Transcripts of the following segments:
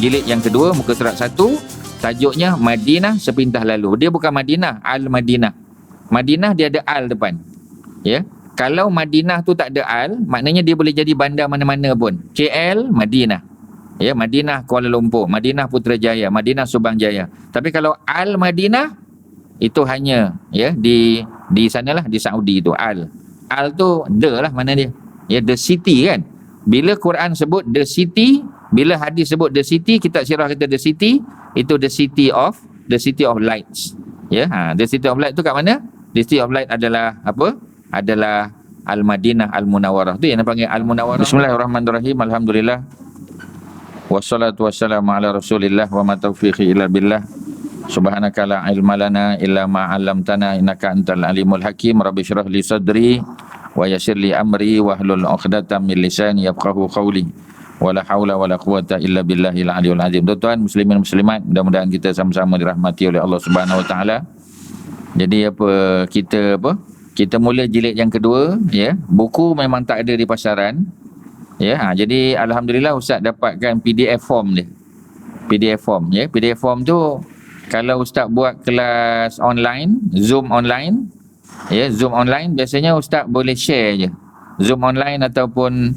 jilid yang kedua, muka surat 1, tajuknya Madinah sepintah lalu. Dia bukan Madinah, Al-Madinah. Madinah dia ada Al depan. Ya. Kalau Madinah tu tak ada Al, maknanya dia boleh jadi bandar mana-mana pun. KL, Madinah. Ya, Madinah Kuala Lumpur, Madinah Putrajaya, Madinah Subang Jaya. Tapi kalau Al-Madinah itu hanya ya di sanalah, di Saudi tu. Al tu the lah, mana dia? Ya, the city kan. Bila Quran sebut the city, bila hadis sebut the city, kitab sirah kata the city, itu the city of lights. Ya, the city of light tu kat mana? The city of light adalah apa? Adalah Al-Madinah Al-Munawwarah. Tu yang dipanggil Al-Munawwarah. Bismillahirrahmanirrahim. Alhamdulillah. Wassalatu wassalamu ala Rasulillah wa ma taufiqi illa billah. Subhanaka la ilma lana illa ma 'allamtana innaka antal alimul hakim. Rabbi shrah li sadri wa yassir li amri wahlul 'uqdatam min lisani yafqahu qawli. Wala haula wala quwata illa billahil aliyul azim. Tuan-tuan muslimin muslimat, mudah-mudahan kita sama-sama dirahmati oleh Allah Subhanahu wa taala. Jadi kita mula jilid yang kedua, ya. Buku memang tak ada di pasaran. Ya, jadi alhamdulillah Ustaz dapatkan PDF form dia. PDF form, ya. PDF form tu kalau Ustaz buat kelas online, Zoom online, ya, Zoom online biasanya Ustaz boleh share je. Zoom online ataupun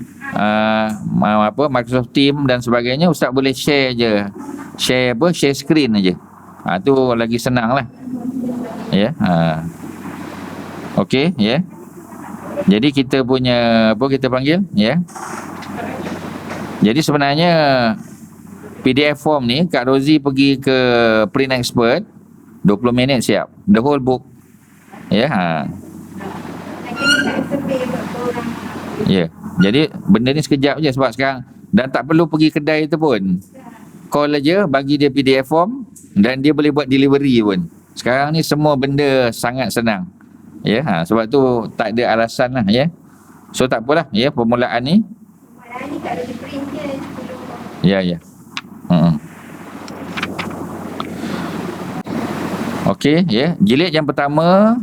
Microsoft Team dan sebagainya, Ustaz boleh share je. Share screen aja. Tu lagi senang lah. Ya, okey, ya. Jadi kita punya kita panggil, ya. Jadi sebenarnya PDF form ni Kak Rozi pergi ke Print Expert, 20 minit siap the whole book. Ya, ya. Jadi benda ni sekejap je, sebab sekarang dan tak perlu pergi kedai tu pun. Call aja, bagi dia PDF form dan dia boleh buat delivery pun. Sekarang ni semua benda sangat senang. Ya, sebab tu tak ada alasan lah, ya. So tak apalah, ya, permulaan ni tak ada print je. Ya. Okey, ya. Jilid yang pertama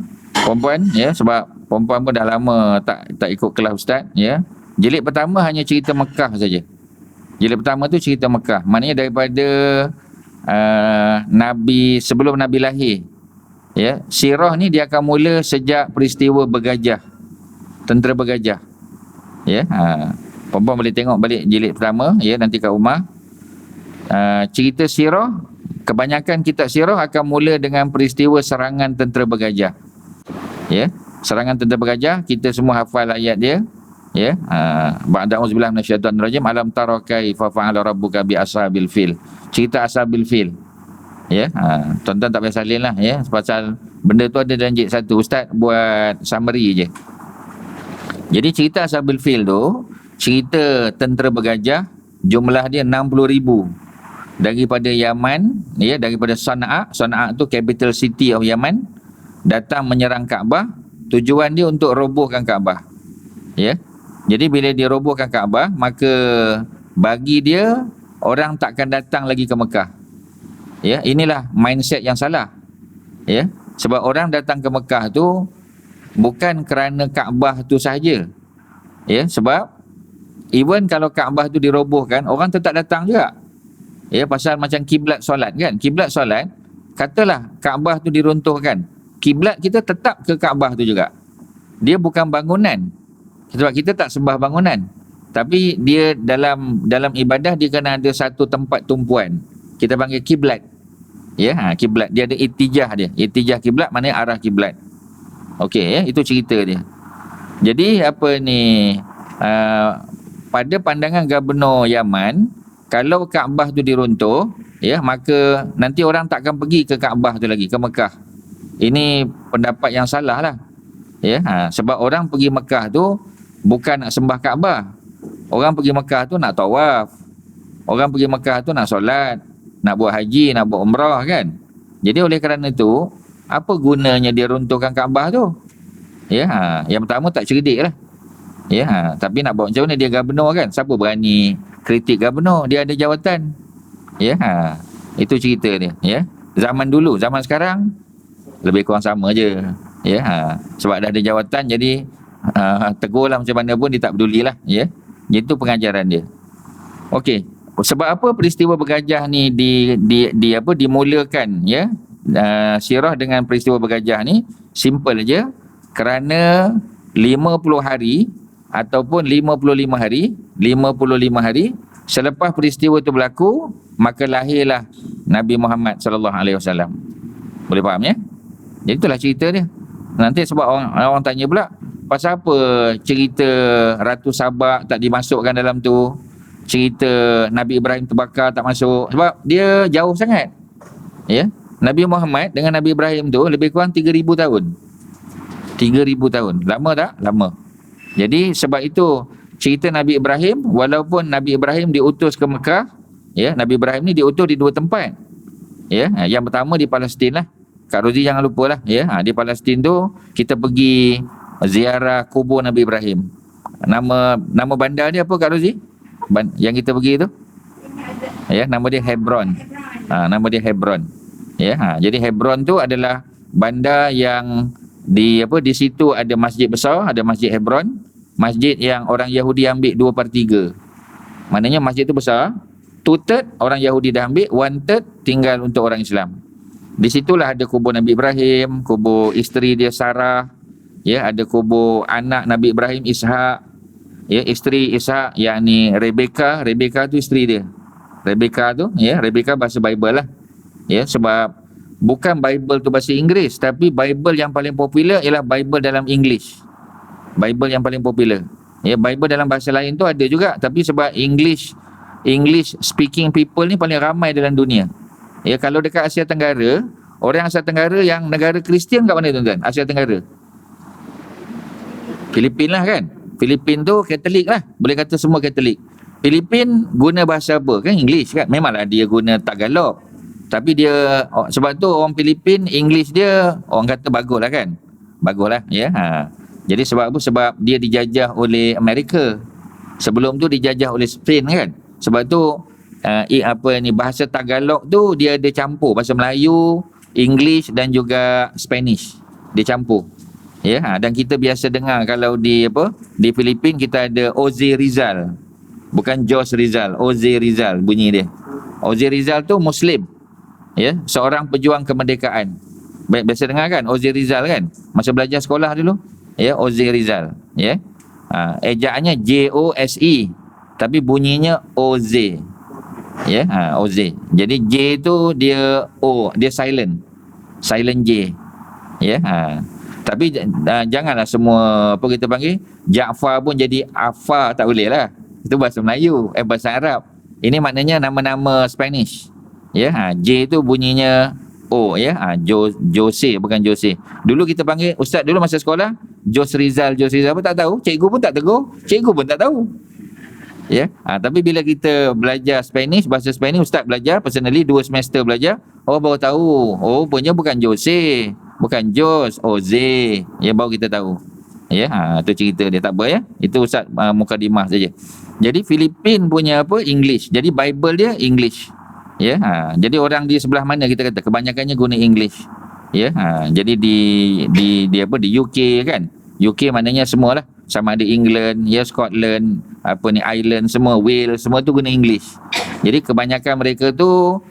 perempuan, ya, sebab perempuan pun dah lama tak ikut kelas Ustaz, ya. Jilid pertama hanya cerita Mekah saja. Jilid pertama tu cerita Mekah. Maknanya daripada Nabi, sebelum Nabi lahir. Ya, sirah ni dia akan mula sejak peristiwa bergajah, tentera bergajah. Ya, perempuan boleh tengok balik jilid pertama, ya, nanti kat rumah. Cerita sirah, kebanyakan kitab sirah akan mula dengan peristiwa serangan tentera bergajah. Ya, serangan tentera bergajah, kita semua hafal ayat dia. Ya, ba'da auzubillahi minasyaitonir rajim, alam tara kaifa fa'ala rabbuka bi ashabil fil. Cerita ashabil fil. Ya, tuan-tuan tak payah salin lah, ya, pasal benda tu ada dalam jilid 1. Ustaz buat summary je. Jadi cerita ashabil fil tu cerita tentera bergajah, jumlah dia 60,000 daripada Yaman, ya, daripada Sana'a. Sana'a tu capital city of Yaman, datang menyerang Kaabah. Tujuan dia untuk robohkan Kaabah. Ya. Jadi bila dia robohkan Kaabah, maka bagi dia orang takkan datang lagi ke Mekah. Ya, inilah mindset yang salah. Ya, sebab orang datang ke Mekah tu bukan kerana Kaabah tu sahaja. Ya, sebab even kalau Kaabah tu dirobohkan, orang tetap datang juga. Ya, pasal macam kiblat solat kan. Kiblat solat, katalah Kaabah tu diruntuhkan, kiblat kita tetap ke Kaabah tu juga. Dia bukan bangunan. Sebab kita tak sembah bangunan. Tapi dia dalam ibadah dia kena ada satu tempat tumpuan. Kita panggil kiblat. Ya, kiblat dia ada ittijah dia. Ittijah kiblat maknanya arah kiblat. Okey, ya, itu cerita dia. Jadi apa ni, pada pandangan Gubernur Yaman, kalau Kaabah tu diruntuh, ya, maka nanti orang takkan pergi ke Kaabah tu lagi, ke Mekah. Ini pendapat yang salah lah. Ya, sebab orang pergi Mekah tu bukan nak sembah Kaabah. Orang pergi Mekah tu nak tawaf. Orang pergi Mekah tu nak solat, nak buat haji, nak buat umrah kan. Jadi oleh kerana itu, apa gunanya dia runtuhkan Kaabah tu? Ya, yang pertama tak cerdik lah. Ya, tapi nak buat macam mana, dia Gubernur kan. Siapa berani kritik Gubernur? Dia ada jawatan. Ya, itu cerita dia. Ya, zaman dulu, zaman sekarang lebih kurang sama je. Ya, sebab dah ada jawatan, jadi tegur lah macam mana pun dia tak peduli lah. Ya, itu pengajaran dia. Okey, Sebab apa peristiwa bergajah ni dimulakan, ya? Sirah dengan peristiwa bergajah ni simple je, kerana 50 hari ataupun 55 hari selepas peristiwa itu berlaku, maka lahirlah Nabi Muhammad sallallahu alaihi wasallam. Boleh faham, ya? Jadi itulah cerita dia. Nanti sebab orang tanya pula, pasal apa cerita Ratu Sabak tak dimasukkan dalam tu, cerita Nabi Ibrahim terbakar tak masuk, sebab dia jauh sangat, ya. Nabi Muhammad dengan Nabi Ibrahim tu lebih kurang 3,000 tahun. 3,000 tahun. Lama tak? Lama. Jadi sebab itu cerita Nabi Ibrahim, walaupun Nabi Ibrahim diutus ke Mekah, ya, Nabi Ibrahim ni diutus di 2 tempat. Ya, yang pertama di Palestin lah. Kak Rozi jangan lupa lah, ya. Di Palestin tu kita pergi ziarah kubur Nabi Ibrahim. Nama bandar dia apa, Kak Rozi? Yang kita pergi tu? Ya, nama dia Hebron. Nama dia Hebron. Ya, jadi Hebron tu adalah bandar yang di situ ada masjid besar, ada Masjid Hebron, masjid yang orang Yahudi ambil 2/3. Maknanya masjid tu besar, 2/3 orang Yahudi dah ambil, 1/3 tinggal untuk orang Islam. Di situlah ada kubur Nabi Ibrahim, kubur isteri dia Sarah, ya, ada kubur anak Nabi Ibrahim Ishak, ya, isteri Ishak yakni Rebecca tu isteri dia. Rebecca tu, ya, Rebecca bahasa Bible lah. Ya, sebab bukan Bible tu bahasa Inggeris, tapi Bible yang paling popular ialah Bible dalam English. Bible yang paling popular. Ya, Bible dalam bahasa lain tu ada juga, tapi sebab English speaking people ni paling ramai dalam dunia. Ya, kalau dekat Asia Tenggara, orang Asia Tenggara yang negara Kristian kat mana tuan-tuan? Asia Tenggara. Filipin lah kan? Filipin tu Katolik lah. Boleh kata semua Katolik. Filipin guna bahasa apa? Kan English kan? Memanglah dia guna Tagalog. Tapi dia, sebab tu orang Filipin, English dia orang kata bagus lah kan? Bagus lah, ya. Jadi sebab apa? Sebab dia dijajah oleh Amerika. Sebelum tu dijajah oleh Spain kan? Sebab tu bahasa Tagalog tu dia ada campur bahasa Melayu, English dan juga Spanish. Dia campur. Ya, dan kita biasa dengar kalau di Filipin kita ada Jose Rizal. Bukan Jos Rizal, Jose Rizal bunyi dia. Jose Rizal tu Muslim. Ya, seorang pejuang kemerdekaan. Biasa dengar kan Jose Rizal kan? Masa belajar sekolah dulu. Ya, Jose Rizal. Ya. Ejaannya Jose, tapi bunyinya Oze. Ya, Oze. Jadi J tu dia dia silent J. Ya, tapi janganlah semua apa kita panggil Jaafar pun jadi Afar, tak boleh lah. Itu bahasa Melayu, bahasa Arab. Ini maknanya nama-nama Spanish. Ya, J tu bunyinya O, ya. Jose bukan Jose. Dulu kita panggil ustaz dulu masa sekolah Jos Rizal apa tak tahu, cikgu pun tak tegur, cikgu pun tak tahu. Ya, tapi bila kita belajar Spanish, bahasa Spanish, ustaz belajar personally 2 semester belajar, baru tahu, punya bukan Jose, bukan Jos, Jose. Ya, baru kita tahu. Ya, tu cerita dia, tak apa ya. Itu ustaz mukadimah saja. Jadi Filipin punya English. Jadi Bible dia English. Ya, jadi orang di sebelah mana kita kata kebanyakannya guna English. Ya, jadi di UK kan. UK maknanya semualah, sama ada England, ya, Scotland, Ireland, semua Wales, semua tu guna English. Jadi kebanyakan mereka tu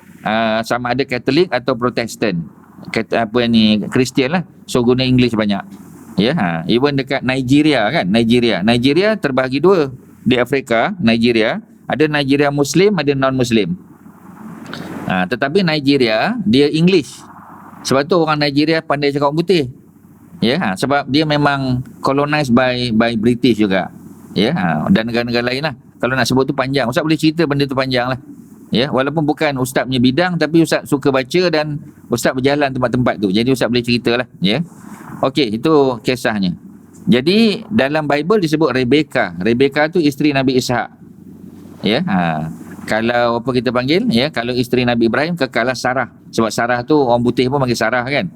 sama ada Katolik atau Protestan, Kristian lah, so guna English banyak. Ya, even dekat Nigeria kan, Nigeria terbahagi 2 di Afrika. Nigeria ada Nigeria Muslim, ada non Muslim. Tetapi Nigeria dia English. Sebab tu orang Nigeria pandai cakap orang putih. Ya, sebab dia memang colonized by British juga. Ya, dan negara-negara lain lah. Kalau nak sebut tu panjang. Ustaz boleh cerita benda tu panjang lah. Ya, walaupun bukan ustaz punya bidang, tapi ustaz suka baca dan ustaz berjalan tempat-tempat tu. Jadi ustaz boleh cerita lah. Ya. Okey, itu kisahnya. Jadi dalam Bible disebut Rebecca. Rebecca tu isteri Nabi Ishak. Ya, kalau apa kita panggil, ya, kalau isteri Nabi Ibrahim kekalah Sarah. Sebab Sarah tu orang putih pun panggil Sarah kan.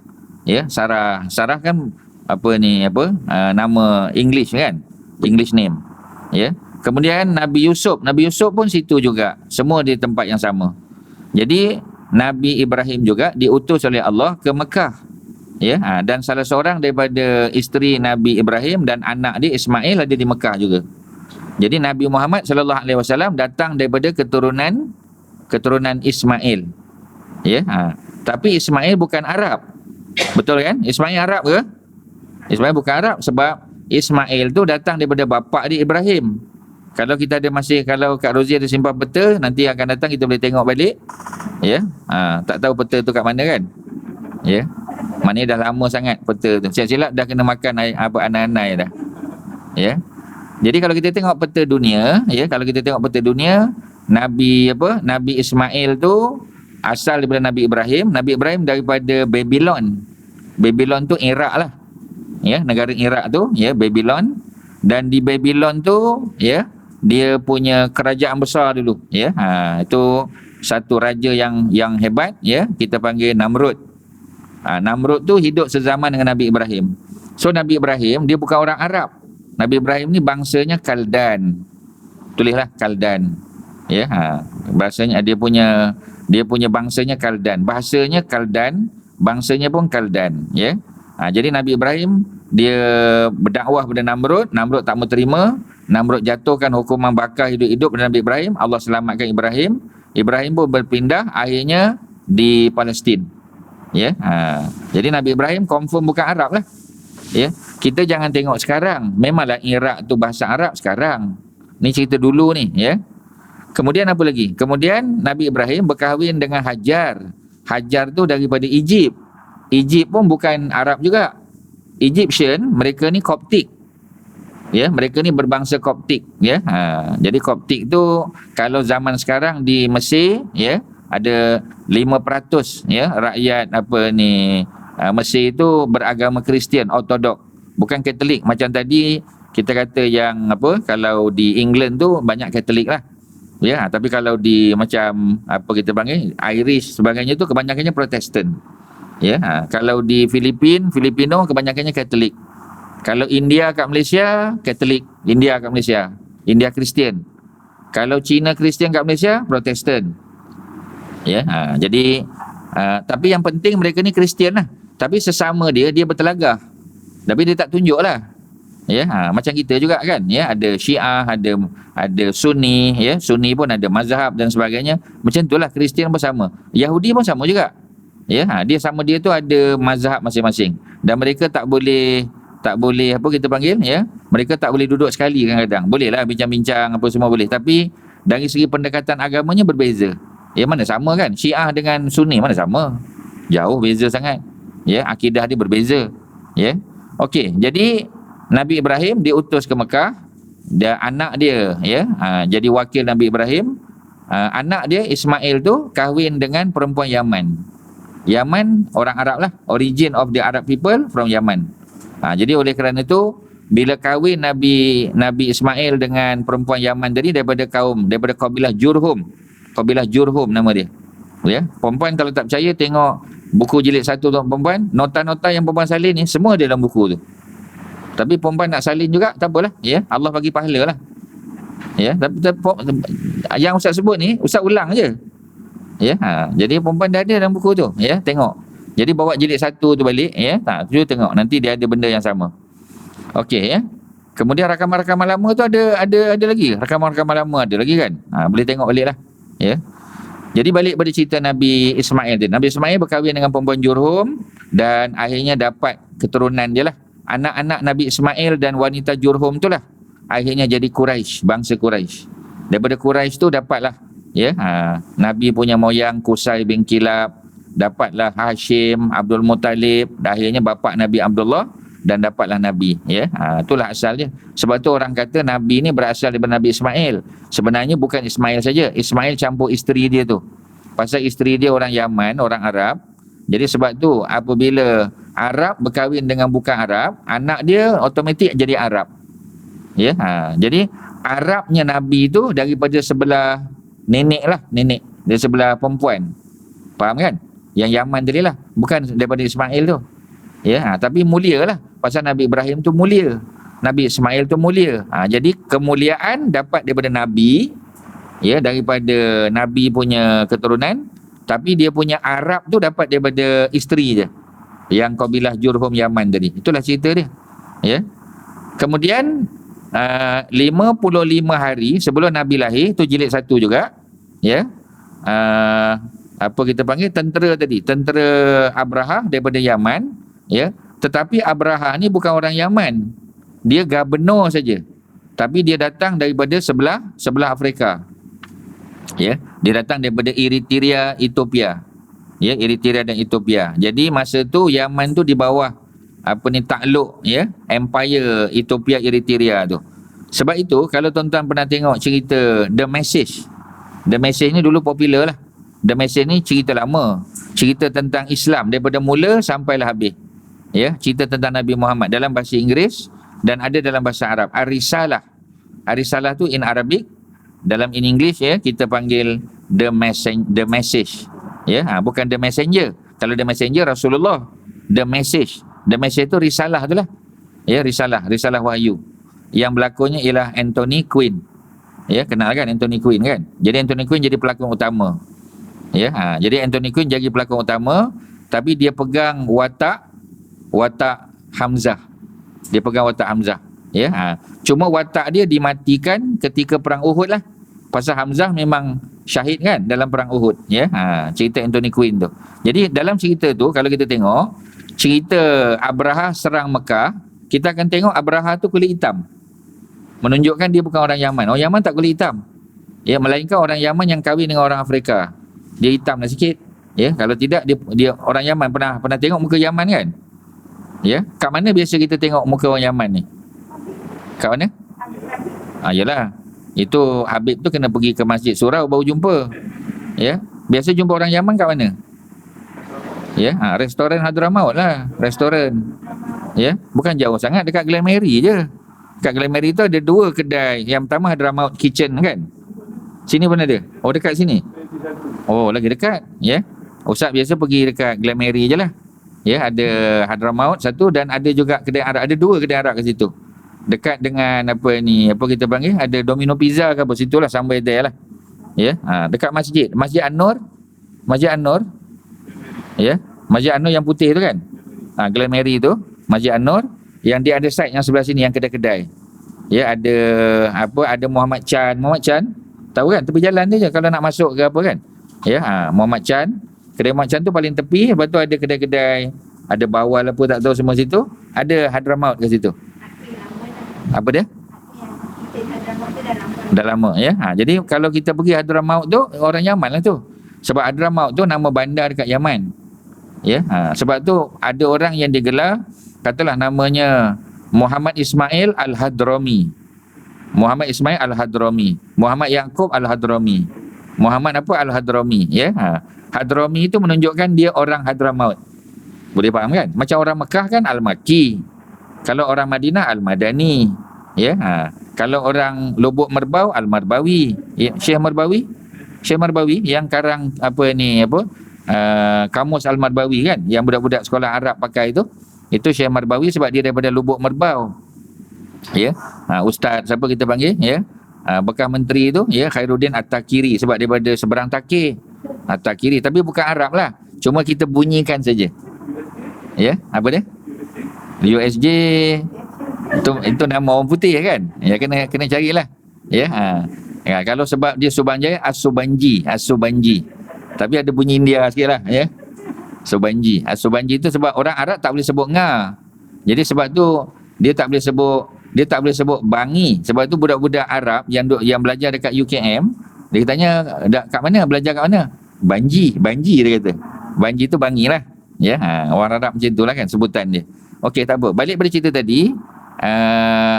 Ya, Sarah kan nama English kan, English name. Ya, kemudian Nabi Yusuf pun situ juga, semua di tempat yang sama. Jadi Nabi Ibrahim juga diutus oleh Allah ke Mekah. Ya, dan salah seorang daripada isteri Nabi Ibrahim dan anak dia Ismail ada di Mekah juga. Jadi Nabi Muhammad sallallahu alaihi wasallam datang daripada keturunan Ismail. Ya. Tapi Ismail bukan Arab. Betul kan? Ismail Arab ke? Ismail bukan Arab sebab Ismail tu datang daripada bapa dia Ibrahim. Kalau kita ada kalau Kak Rozi ada simpan peta, nanti akan datang kita boleh tengok balik. Ya. Tak tahu peta tu kat mana kan? Ya. Maknanya dah lama sangat peta tu. Silap-silap dah kena makan anai dah. Ya. Jadi kalau kita tengok peta dunia, Nabi Ismail tu asal daripada Nabi Ibrahim. Nabi Ibrahim daripada Babylon. Babylon tu Iraq lah. Ya, negara Iraq tu, ya, Babylon. Dan di Babylon tu, ya, dia punya kerajaan besar dulu, ya. Itu satu raja yang hebat, ya, kita panggil Namrud. Namrud tu hidup sezaman dengan Nabi Ibrahim. So Nabi Ibrahim dia bukan orang Arab. Nabi Ibrahim ni bangsanya Kaldan. Tulislah Kaldan. Ya, bahasanya dia punya bangsanya Kaldan. Bahasanya Kaldan, bangsanya pun Kaldan, ya. Jadi Nabi Ibrahim dia berdakwah kepada Namrud. Namrud tak mau terima. Namrud jatuhkan hukuman bakar hidup-hidup kepada Nabi Ibrahim. Allah selamatkan Ibrahim. Ibrahim pun berpindah akhirnya di Palestin. Ya. Jadi Nabi Ibrahim confirm bukan Arab lah. Ya. Kita jangan tengok sekarang. Memanglah Iraq tu bahasa Arab sekarang. Ni cerita dulu ni, ya. Kemudian apa lagi? Kemudian Nabi Ibrahim berkahwin dengan Hajar. Hajar tu daripada Egypt. Egypt pun bukan Arab juga. Egyptian, mereka ni Koptik. Ya, mereka ni berbangsa Koptik, ya. Jadi Koptik tu kalau zaman sekarang di Mesir, ya, ada 5% ya rakyat Mesir itu beragama Kristian Ortodok, bukan Katolik. Macam tadi kita kata yang kalau di England tu banyak Katolik lah. Ya, tapi kalau di macam kita panggil Irish sebagainya tu kebanyakannya Protestan. Ya, kalau di Filipino kebanyakannya Katolik. Kalau India kat Malaysia Katolik, India Kristian. Kalau Cina Kristian kat Malaysia Protestan. Ya, jadi tapi yang penting mereka ni Kristian lah. Tapi sesama dia bertelagah. Tapi dia tak tunjuk lah. Ya, macam kita juga kan, ya, ada Syiah, ada Sunni, ya, Sunni pun ada mazhab dan sebagainya. Macam itulah Kristian pun sama. Yahudi pun sama juga. Ya, dia tu ada mazhab masing-masing. Dan mereka tak boleh kita panggil, ya. Mereka tak boleh duduk sekali kadang-kadang. Boleh lah bincang-bincang apa semua boleh. Tapi dari segi pendekatan agamanya berbeza. Ya, mana sama kan? Syiah dengan Sunni mana sama? Jauh beza sangat. Ya, akidah dia berbeza. Ya. Okey, jadi Nabi Ibrahim diutus ke Mekah. Dan anak dia, ya, jadi wakil Nabi Ibrahim. Anak dia Ismail tu kahwin dengan perempuan Yaman. Yaman orang Arab lah. Origin of the Arab people from Yaman. Jadi oleh kerana itu bila kahwin Nabi Ismail dengan perempuan Yaman tadi daripada kabilah Jurhum. Kabilah Jurhum nama dia. Ya, perempuan kalau tak percaya tengok buku jilid 1 untuk perempuan, nota-nota yang perempuan salin ni semua ada dalam buku tu. Tapi perempuan nak salin juga tak apalah, ya. Allah bagi pahala lah. Ya, tapi yang Ustaz sebut ni Ustaz ulang je. Ya, jadi perempuan dah ada dalam buku tu, ya, tengok. Jadi bawa jilid 1 tu balik, ya. Tu tengok nanti dia ada benda yang sama. Okey, ya. Kemudian rakaman-rakaman lama tu ada lagi. Rakaman-rakaman lama ada lagi kan. Boleh tengok balik lah. Ya. Jadi balik pada cerita Nabi Ismail tu. Nabi Ismail berkahwin dengan perempuan Jurhum dan akhirnya dapat keturunan dia lah. Anak-anak Nabi Ismail dan wanita Jurhum tu lah akhirnya jadi Quraisy, bangsa Quraisy. Daripada Quraisy tu dapatlah, ya, Nabi punya moyang Qusay bin Kilab, dapatlah Hashim, Abdul Muttalib, dan akhirnya bapa Nabi Abdullah dan dapatlah Nabi, ya. Itulah asalnya. Sebab tu orang kata Nabi ni berasal daripada Nabi Ismail. Sebenarnya bukan Ismail saja. Ismail campur isteri dia tu. Pasal isteri dia orang Yaman, orang Arab. Jadi sebab tu apabila Arab berkahwin dengan bukan Arab, anak dia automatik jadi Arab. Ya, jadi Arabnya Nabi tu daripada sebelah nenek lah, nenek dari sebelah perempuan. Faham kan? Yang Yaman tadi lah, bukan daripada Ismail tu. Ya, tapi mulia lah. Pasal Nabi Ibrahim tu mulia, Nabi Ismail tu mulia. Jadi kemuliaan dapat daripada Nabi, ya, daripada Nabi punya keturunan. Tapi dia punya Arab tu dapat daripada isteri dia, yang kabilah Jurhum Yaman tadi. Itulah cerita dia. Ya. Kemudian 55 hari sebelum Nabi lahir, tu jilid 1 juga, ya. Apa kita panggil, tentera Abraha daripada Yaman, ya. Tetapi Abraha ni bukan orang Yaman, dia gubernur saja, tapi dia datang daripada sebelah Afrika, ya. Dia datang daripada Eritrea, Ethiopia, ya, Eritrea dan Ethiopia. Jadi masa tu Yaman tu di bawah takluk, ya, empire Ethiopia, Eritrea tu. Sebab itu kalau tuan-tuan pernah tengok cerita The Message ni dulu popular lah. The Message ni cerita lama, cerita tentang Islam daripada mula sampailah habis, ya. Cerita tentang Nabi Muhammad dalam bahasa Inggeris dan ada dalam bahasa Arab. Ar-Risalah tu in Arabic, dalam in English, ya, kita panggil The Message, ya. Bukan The Messenger. Kalau The Messenger Rasulullah, The Message tu risalah tu lah, ya. Risalah wahyu. Yang berlakonnya ialah Anthony Quinn, ya. Kenal kan Anthony Quinn kan? Jadi Anthony Quinn jadi pelakon utama, ya. Jadi Anthony Quinn jadi pelakon utama, tapi dia pegang watak Hamzah. Dia pegang watak Hamzah, ya. Cuma watak dia dimatikan ketika perang Uhud lah. Pasal Hamzah memang syahid kan dalam perang Uhud, ya. Cerita Anthony Quinn tu. Jadi dalam cerita tu kalau kita tengok cerita Abraha serang Mekah, kita akan tengok Abraha tu kulit hitam, menunjukkan dia bukan orang Yaman. Orang Yaman tak kulit hitam, ya, melainkan orang Yaman yang kahwin dengan orang Afrika, dia hitam lah sikit, ya. Kalau tidak dia orang Yaman. Pernah tengok muka Yaman kan, ya. Kat mana biasa kita tengok muka orang Yaman ni? Kat mana? Yalah, itu Habib tu kena pergi ke Masjid Surau baru jumpa, ya. Biasa jumpa orang Yaman kat mana? Ya, restoran Hadramaut lah, restoran, ya. Bukan jauh sangat, dekat Glen Mary je. Kat Glen Mary tu ada 2 kedai. Yang pertama Hadramaut Kitchen kan. Sini pun ada. Oh, dekat sini. Oh, lagi dekat, ya. Ustaz biasa pergi dekat Glen Mary je lah, ya. Ada Hadramaut satu dan ada juga kedai Arab. Ada 2 kedai Arab kat situ. Dekat dengan apa kita panggil, ada Domino Pizza ke apa, situlah sampai there lah, ya. Dekat Masjid An-Nur, ya. Masjid An-Nur yang putih tu kan, Glen Mary tu, Masjid An-Nur. Yang dia ada site yang sebelah sini yang kedai-kedai, ya. Ada Muhammad Chan, tahu kan, tepi jalan dia je kalau nak masuk ke apa kan, ya. Muhammad Chan, kedai Muhammad Chan tu paling tepi. Lepas tu ada kedai-kedai, ada Bawal apa tak tahu semua situ. Ada Hadramaut ke situ. Apa dia? Dah lama, ya. Jadi kalau kita pergi Hadramaut tu, orang Yaman lah tu. Sebab Hadramaut tu nama bandar dekat Yaman, ya. Sebab tu ada orang yang digelar, katalah namanya Muhammad Ismail Al-Hadrami, Muhammad Yaqub Al-Hadrami, Muhammad apa Al-Hadrami, ya. Hadrami itu menunjukkan dia orang Hadramaut. Boleh faham kan? Macam orang Mekah kan Al-Makki, kalau orang Madinah Al-Madani, ya. Kalau orang Lubuk Merbau Al-Marbawi, ya. Syekh Marbawi yang karang kamus Al-Marbawi kan, yang budak-budak sekolah Arab pakai itu Syekh Marbawi, sebab dia daripada Lubuk Merbau, ya. Ustaz siapa kita panggil, ya, bekas menteri tu, ya, Khairuddin At-Takiri, sebab daripada seberang Takir, At-Takiri, tapi bukan Arab lah, cuma kita bunyikan saja, ya. Apa dia? USJ itu nama orang putih kan, ya. Kena carilah, ya. Kalau sebab dia Subanjaya As-Subanji, tapi ada bunyi India sikit lah, ya. Subanji itu sebab orang Arab tak boleh sebut nga. Jadi sebab tu dia tak boleh sebut Bangi. Sebab tu budak-budak Arab yang belajar dekat UKM, dia tanya kat mana, belajar kat mana? Banji dia kata. Banji tu Bangi lah, ya. Orang Arab macam tu lah kan sebutan dia. Okey, tak apa. Balik pada cerita tadi,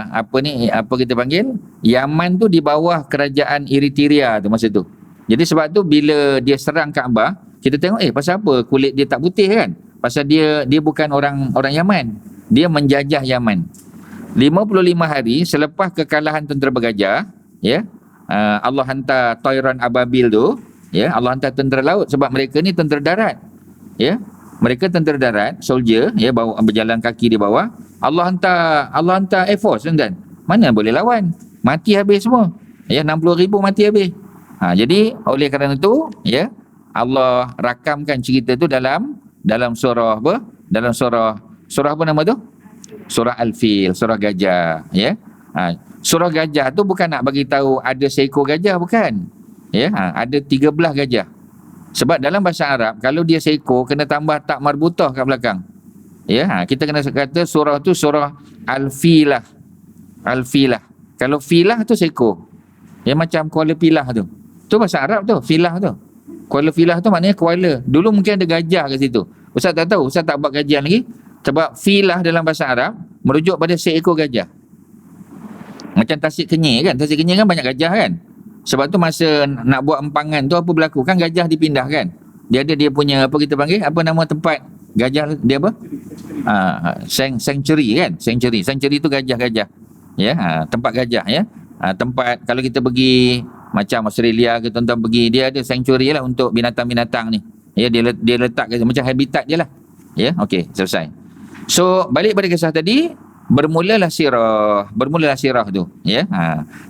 apa kita panggil, Yaman tu di bawah kerajaan Eritrea tu masa tu. Jadi sebab tu bila dia serang Kaabah, kita tengok pasal apa kulit dia tak putih kan? Pasal dia bukan orang Yaman. Dia menjajah Yaman. 55 hari selepas kekalahan tentera bergajah, ya. Allah hantar Tayran Ababil tu, ya. Allah hantar tentera laut, sebab mereka ni tentera darat, ya. Mereka tentera darat, soldier, ya, bawa berjalan kaki di bawah. Allah hantar Air Force, tuan-tuan. Mana boleh lawan? Mati habis semua. Ya, 60,000 mati habis. Jadi oleh kerana itu, ya, Allah rakamkan cerita tu dalam surah apa? Dalam surah apa nama tu? Surah Al-Fil, surah gajah, ya. Surah gajah tu bukan nak bagi tahu ada seekor gajah, bukan. Ya, ada 13 gajah. Sebab dalam bahasa Arab kalau dia seekor kena tambah tak marbutah kat belakang. Ya, kita kena kata surah tu surah Al-Filah. Al-Filah. Kalau filah tu seekor. Ya, macam kuala pilah tu. Tu bahasa Arab tu, filah tu. Kuala filah tu maknanya kuala. Dulu mungkin ada gajah kat situ. Ustaz tak tahu, Ustaz tak buat kajian lagi. Sebab filah dalam bahasa Arab merujuk pada seekor gajah. Macam Tasik Kenyir kan. Tasik Kenyir kan banyak gajah kan. Sebab tu masa nak buat empangan tu apa berlaku? Kan gajah dipindah kan. Dia ada dia punya apa kita panggil? Apa nama tempat gajah dia apa? Sanctuary kan. Sanctuary tu gajah-gajah. Ya, tempat gajah ya. Tempat kalau kita pergi macam Australia ke tuan-tuan pergi, dia ada sanctuary lah untuk binatang-binatang ni. Ya, dia letak macam habitat je lah. Ya, okey, selesai. So, balik pada kisah tadi, bermulalah sirah tu, ya.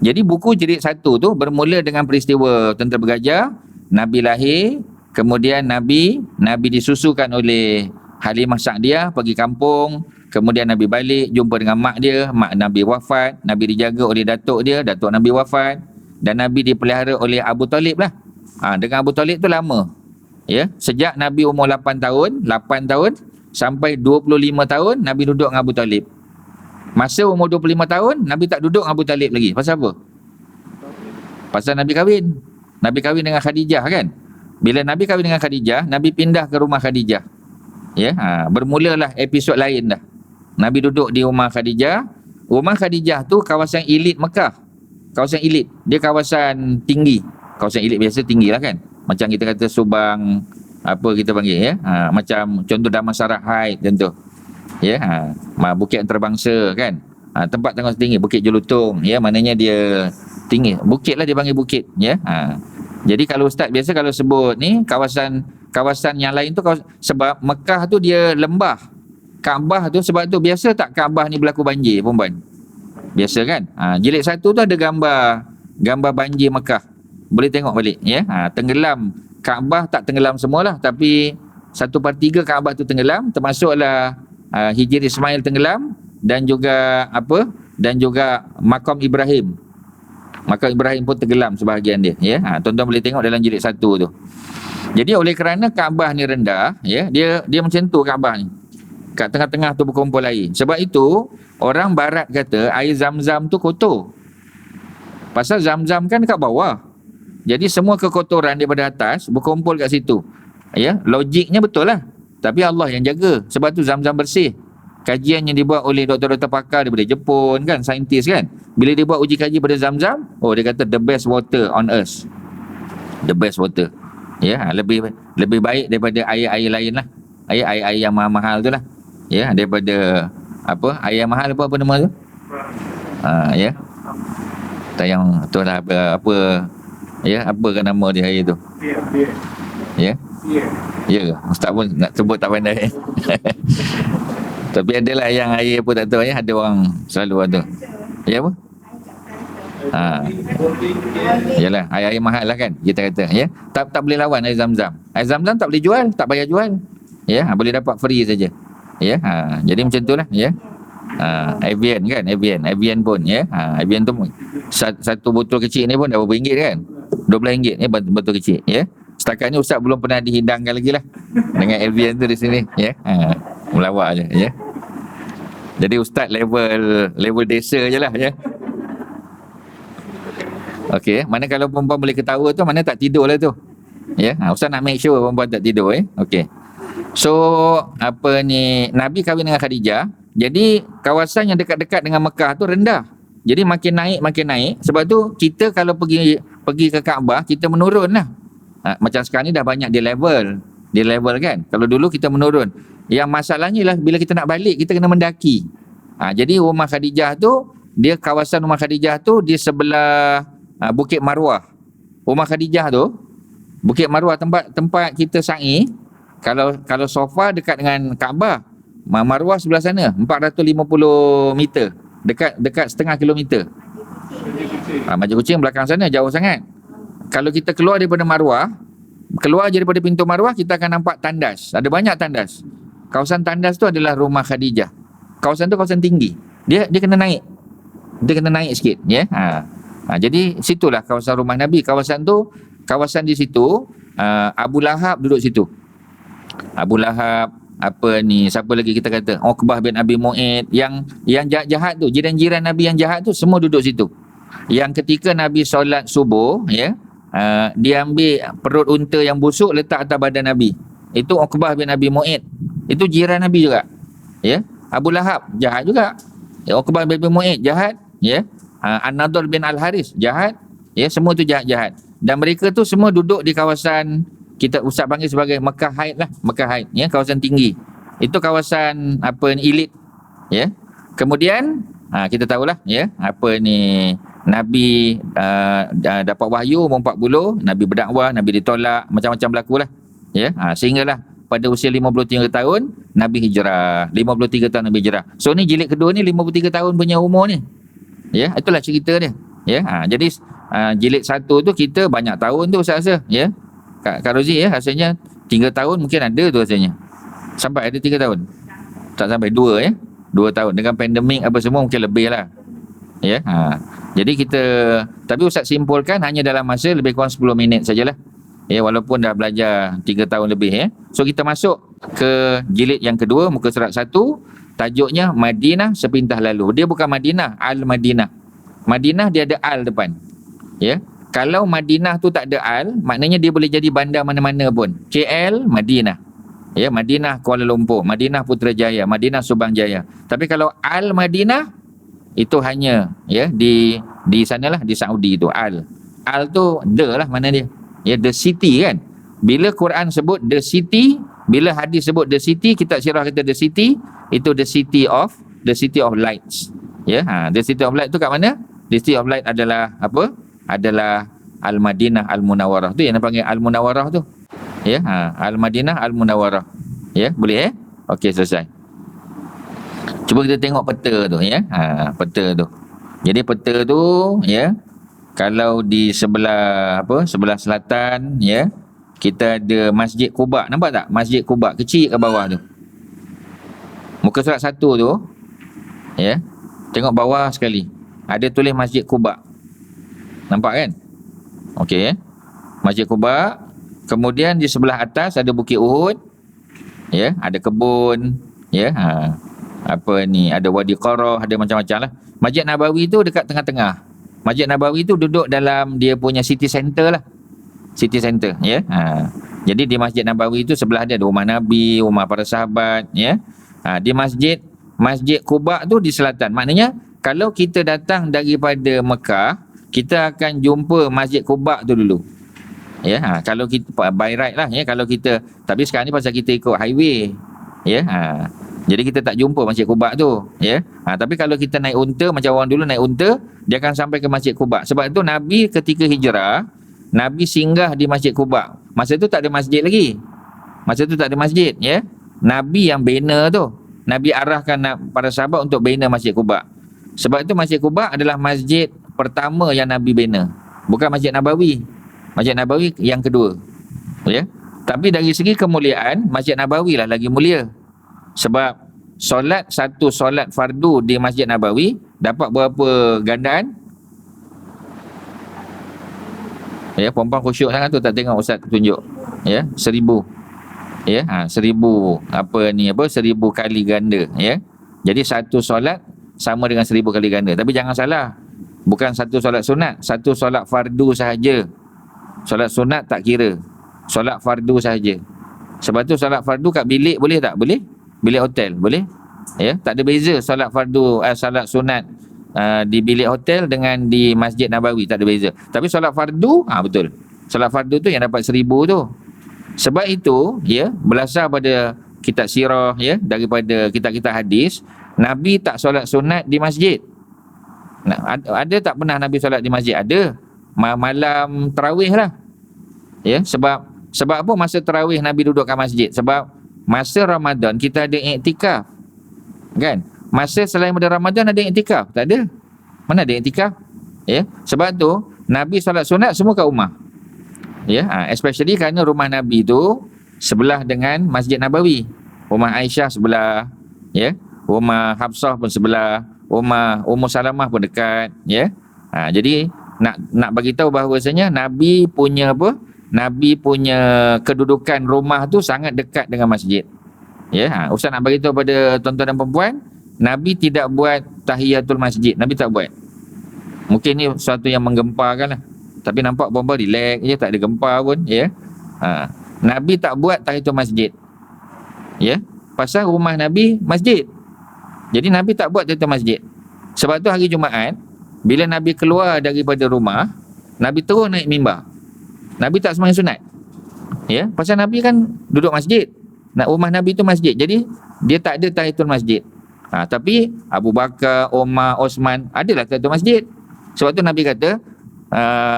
Jadi buku jilid 1 tu bermula dengan peristiwa tentera bergajah, Nabi lahir, kemudian Nabi disusukan oleh Halimah Sa'diyah pergi kampung, kemudian Nabi balik jumpa dengan mak dia, mak Nabi wafat, Nabi dijaga oleh datuk dia, datuk Nabi wafat, dan Nabi dipelihara oleh Abu Talib lah. Dengan Abu Talib tu lama. Ya, sejak Nabi umur 8 tahun sampai 25 tahun Nabi duduk dengan Abu Talib. Masa umur 25 tahun Nabi tak duduk dengan Abu Talib lagi. Pasal apa? Pasal Nabi kahwin. Nabi kahwin dengan Khadijah kan. Bila Nabi kahwin dengan Khadijah, Nabi pindah ke rumah Khadijah. Ya, bermulalah episod lain dah. Nabi duduk di rumah Khadijah. Rumah Khadijah tu kawasan elit Mekah. Kawasan elit. Dia kawasan tinggi. Kawasan elit biasa tinggi lah kan. Macam kita kata Subang, apa kita panggil ya. Macam contoh Damansara Heights contoh. Ya, Bukit Antarabangsa kan. Tempat tengah tinggi, Bukit Jelutong. Ya, maknanya dia tinggi. Bukit lah dia panggil bukit. Ya. Jadi kalau ustaz biasa kalau sebut ni kawasan yang lain tu sebab Mekah tu dia lembah. Kaabah tu sebab tu biasa tak Kaabah ni berlaku banjir perempuan. Biasa kan? Jilid 1 tu ada gambar banjir Mekah. Boleh tengok balik ya. Tenggelam. Kaabah tak tenggelam semualah, tapi 1/3 Kaabah tu tenggelam, termasuklah Hijr Ismail tenggelam dan juga makam Ibrahim. Makam Ibrahim pun tenggelam sebahagian dia ya. Tuan-tuan boleh tengok dalam jilid 1 tu. Jadi oleh kerana Kaabah ni rendah ya, dia macam tu Kaabah ni. Kat tengah-tengah tu berkumpul air. Sebab itu orang barat kata air Zam-Zam tu kotor. Pasal Zam-Zam kan dekat bawah. Jadi semua kekotoran daripada atas berkumpul kat situ. Ya, logiknya betul lah. Tapi Allah yang jaga. Sebab tu Zam-Zam bersih. Kajian yang dibuat oleh doktor-doktor pakar daripada Jepun kan, saintis kan. Bila dia buat uji kaji pada Zam-Zam, dia kata the best water on earth. The best water. Ya, lebih baik daripada air-air lain lah. Air yang mahal-mahal tu lah. Ya, daripada air yang mahal apa nama tu? Ya. Yang tu lah apa ya, apa kan nama dia air tu? Ya. Ya, ustaz pun nak sebut tak pandai. Tapi adalah yang air apa tak tahu ya, ada orang selalu ada. Ya apa? Yalah, air mahal lah kan kita kata ya. Tak boleh lawan air Zam-Zam. Air Zam-Zam tak boleh jual, tak payah jual. Ya, boleh dapat free saja. Ya, jadi macam itulah ya. Evian kan, Evian pun ya. Evian tu satu botol kecil ni pun dah berapa ringgit kan? RM12 ni botol kecil ya. Setakat ni ustaz belum pernah dihidangkan lagi lah dengan Evian tu di sini ya. Melawak je ya. Jadi ustaz level desa je lah ya. Okey, mana kalau perempuan boleh ketawa tu, mana tak tidur lah tu. Ya, ustaz nak make sure perempuan tak tidur okey. So, Nabi kahwin dengan Khadijah. Jadi, kawasan yang dekat-dekat dengan Mekah tu rendah. Jadi, makin naik. Sebab tu, kita kalau pergi ke Kaabah, kita menurun lah. Macam sekarang ni dah banyak di level kan. Kalau dulu kita menurun. Yang masalahnya lah, bila kita nak balik, kita kena mendaki. Jadi, rumah Khadijah tu, kawasan rumah Khadijah tu, di sebelah Bukit Marwah. Rumah Khadijah tu, Bukit Marwah tempat kita sa'i. Kalau sofa dekat dengan Kaabah, Marwah sebelah sana 450 meter, dekat setengah kilometer. Masjid Kucing belakang sana jauh sangat. Kalau kita keluar daripada Marwah, keluar je daripada pintu Marwah, kita akan nampak tandas. Ada banyak tandas. Kawasan tandas tu adalah rumah Khadijah. Kawasan tu kawasan tinggi. Dia kena naik. Dia kena naik sikit, ya. Jadi situlah kawasan rumah Nabi. Kawasan di situ, Abu Lahab duduk situ. Abu Lahab, siapa lagi kita kata, Uqbah bin Abi Mu'id, yang jahat tu, jiran-jiran Nabi yang jahat tu semua duduk situ. Yang ketika Nabi solat subuh, ya, dia ambil perut unta yang busuk letak atas badan Nabi. Itu Uqbah bin Abi Mu'id. Itu jiran Nabi juga. Ya. Abu Lahab jahat juga. Uqbah bin Abi Mu'id jahat, ya. An-Nadhr bin Al-Haris jahat. Ya, semua tu jahat-jahat. Dan mereka tu semua duduk di kawasan kita Ustaz panggil sebagai Mekah Haid lah, Mekah Haid, ya, kawasan tinggi. Itu kawasan elit, ya. Kemudian kita tahulah, ya, Nabi dapat wahyu umur 40, Nabi berdakwah, Nabi ditolak, macam-macam berlakulah, ya. Sehinggalah pada usia 53 tahun Nabi hijrah. 53 tahun Nabi hijrah. So ni jilid kedua ni 53 tahun punya umur ni. Ya, itulah cerita dia. Ya, jadi jilid 1 tu kita banyak tahun tu Ustaz rasa, ya. Kak Rozi, ya, rasanya 3 tahun mungkin ada tu rasanya. Sampai ada 3 tahun. Tak sampai 2, ya. 2 tahun dengan pandemik apa semua mungkin lebih lah. Ya. Jadi tapi Ustaz simpulkan hanya dalam masa lebih kurang 10 minit sajalah. Ya, walaupun dah belajar 3 tahun lebih, ya. So kita masuk ke jilid yang kedua, muka surat 1, tajuknya Madinah sepintah lalu. Dia bukan Madinah, Al-Madinah. Madinah dia ada al depan. Ya. Kalau Madinah tu tak ada al, maknanya dia boleh jadi bandar mana-mana pun. KL, Madinah. Ya, Madinah Kuala Lumpur, Madinah Putrajaya, Madinah Subang Jaya. Tapi kalau Al-Madinah itu hanya, ya, di sanalah, di Saudi tu al. Al tu lah mana dia? Ya, the city kan. Bila Quran sebut the city, bila hadis sebut the city, kitab sirah kata the city, itu the city of lights. Ya, the city of light tu kat mana? The city of light adalah apa? Adalah Al-Madinah Al-Munawwarah. Tu yang dipanggil Al-Munawwarah tu. Ya, Al-Madinah Al-Munawwarah. Ya, boleh, okey, selesai. Cuba kita tengok peta tu, ya. Peta tu. Jadi peta tu, ya, kalau di sebelah selatan, ya, kita ada Masjid Quba. Nampak tak? Masjid Quba kecil kat bawah tu. Muka surat 1 tu, ya. Tengok bawah sekali. Ada tulis Masjid Quba. Nampak kan? Okey, ya. Masjid Quba. Kemudian di sebelah atas ada Bukit Uhud. Ya, ada kebun, ya. Ada Wadi Qarah, ada macam-macam lah. Masjid Nabawi tu dekat tengah-tengah. Masjid Nabawi tu duduk dalam dia punya city center lah. City center, ya. Jadi di Masjid Nabawi tu sebelah dia ada rumah Nabi, rumah para sahabat, ya. Di Masjid Quba tu di selatan. Maknanya kalau kita datang daripada Mekah, kita akan jumpa Masjid Quba tu dulu. Ya, kalau kita by right lah, ya, kalau kita, tapi sekarang ni pasal kita ikut highway. Ya, jadi kita tak jumpa Masjid Quba tu, ya. Tapi kalau kita naik unta, macam orang dulu naik unta, dia akan sampai ke Masjid Quba. Sebab itu Nabi ketika hijrah, Nabi singgah di Masjid Quba. Masa tu tak ada masjid lagi. Ya. Nabi yang bina tu. Nabi arahkan para sahabat untuk bina Masjid Quba. Sebab itu Masjid Quba adalah masjid pertama yang Nabi bina. Bukan Masjid Nabawi. Masjid Nabawi yang kedua. Ya. Tapi dari segi kemuliaan, Masjid Nabawi lah lagi mulia. Sebab satu solat fardu di Masjid Nabawi dapat berapa gandaan? Ya, perempuan khusyuk sangat tu, tak tengok Ustaz tunjuk. Ya, 1000. Ya, 1000 1000 kali ganda, ya. Jadi satu solat sama dengan 1000 kali ganda. Tapi jangan salah. Bukan satu solat sunat, satu solat fardu sahaja. Solat sunat tak kira. Solat fardu sahaja. Sebab tu solat fardu kat bilik boleh tak? Boleh. Bilik hotel boleh. Ya, tak ada beza solat fardu solat sunat di bilik hotel dengan di Masjid Nabawi, tak ada beza. Tapi solat fardu, betul. Solat fardu tu yang dapat 1000 tu. Sebab itu, ya, belasar pada kitab sirah, ya, daripada kitab-kitab hadis, Nabi tak solat sunat di masjid. Ada tak pernah Nabi solat di masjid? Ada. Malam tarawih lah. Ya, sebab apa masa tarawih Nabi duduk kat masjid? Sebab masa Ramadan kita ada iktikaf. Kan? Masa selain pada Ramadan ada iktikaf? Tak ada. Mana ada iktikaf? Ya, sebab tu Nabi solat sunat semua kat rumah. Ya, especially kerana rumah Nabi tu sebelah dengan Masjid Nabawi. Rumah Aisyah sebelah, ya. Rumah Hafsah pun sebelah, rumah Ummu Salamah pun dekat, ya. Jadi nak bagi tahu bahawasanya Nabi punya apa? Nabi punya kedudukan rumah tu sangat dekat dengan masjid. Ya, Ustaz nak bagi tahu pada tuan-tuan dan perempuan, Nabi tidak buat tahiyatul masjid, Nabi tak buat. Mungkin ni sesuatu yang menggemparkan lah. Tapi nampak perempuan relax je, tak ada gempar pun, ya. Nabi tak buat tahiyatul masjid. Ya, pasal rumah Nabi masjid. Jadi Nabi tak buat tahiyatul masjid. Sebab tu hari Jumaat, bila Nabi keluar daripada rumah, Nabi terus naik mimbar. Nabi tak sembahyang sunat. Ya, pasal Nabi kan duduk masjid. Rumah Nabi tu masjid. Jadi dia tak ada tahiyatul masjid. Tapi Abu Bakar, Umar, Osman adalah tahiyatul masjid. Sebab tu Nabi kata,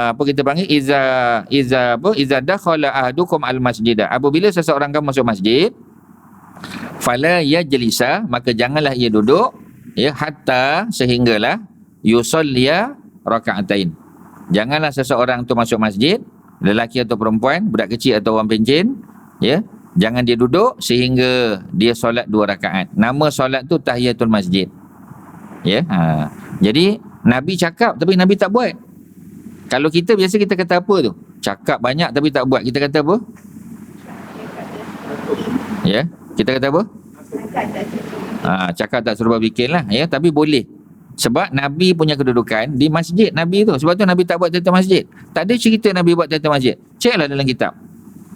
apa kita panggil, iza dakhala ahadukum al masjidah. Apabila seseorang kamu masuk masjid, fala yajlisa, maka janganlah ia duduk, ya, hatta sehinggalah yusalliya raka'atain. Janganlah seseorang tu masuk masjid, lelaki atau perempuan, budak kecil atau orang pencen, ya, jangan dia duduk sehingga dia solat 2 rakaat. Nama solat tu tahiyatul masjid. Ya, jadi Nabi cakap tapi Nabi tak buat. Kalau kita biasa kita kata apa tu? Cakap banyak tapi tak buat. Kita kata apa? Ya, kita kata apa? Cakap tak serupa bikin lah, ya, tapi boleh. Sebab Nabi punya kedudukan di masjid Nabi tu. Sebab tu Nabi tak buat tahiyatul masjid. Tak ada cerita Nabi buat tahiyatul masjid. Ceklah dalam kitab.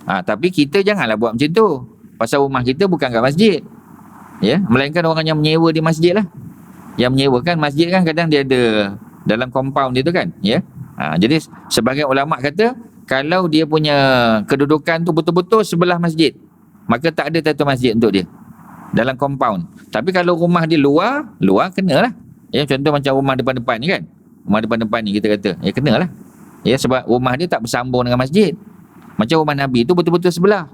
Tapi kita janganlah buat macam tu. Pasal rumah kita bukan kat masjid. Ya, melainkan orang yang menyewa di masjid lah. Yang menyewa kan masjid kan kadang dia ada dalam compound dia tu kan. Ya. Jadi sebagai ulama kata, kalau dia punya kedudukan tu betul-betul sebelah masjid, maka tak ada tahiyatul masjid untuk dia dalam compound. Tapi kalau rumah dia luar kenalah. Ya, contoh macam rumah depan-depan ni kan. Rumah depan-depan ni kita kata, ya kenalah. Ya, sebab rumah dia tak bersambung dengan masjid. Macam rumah Nabi tu betul-betul sebelah.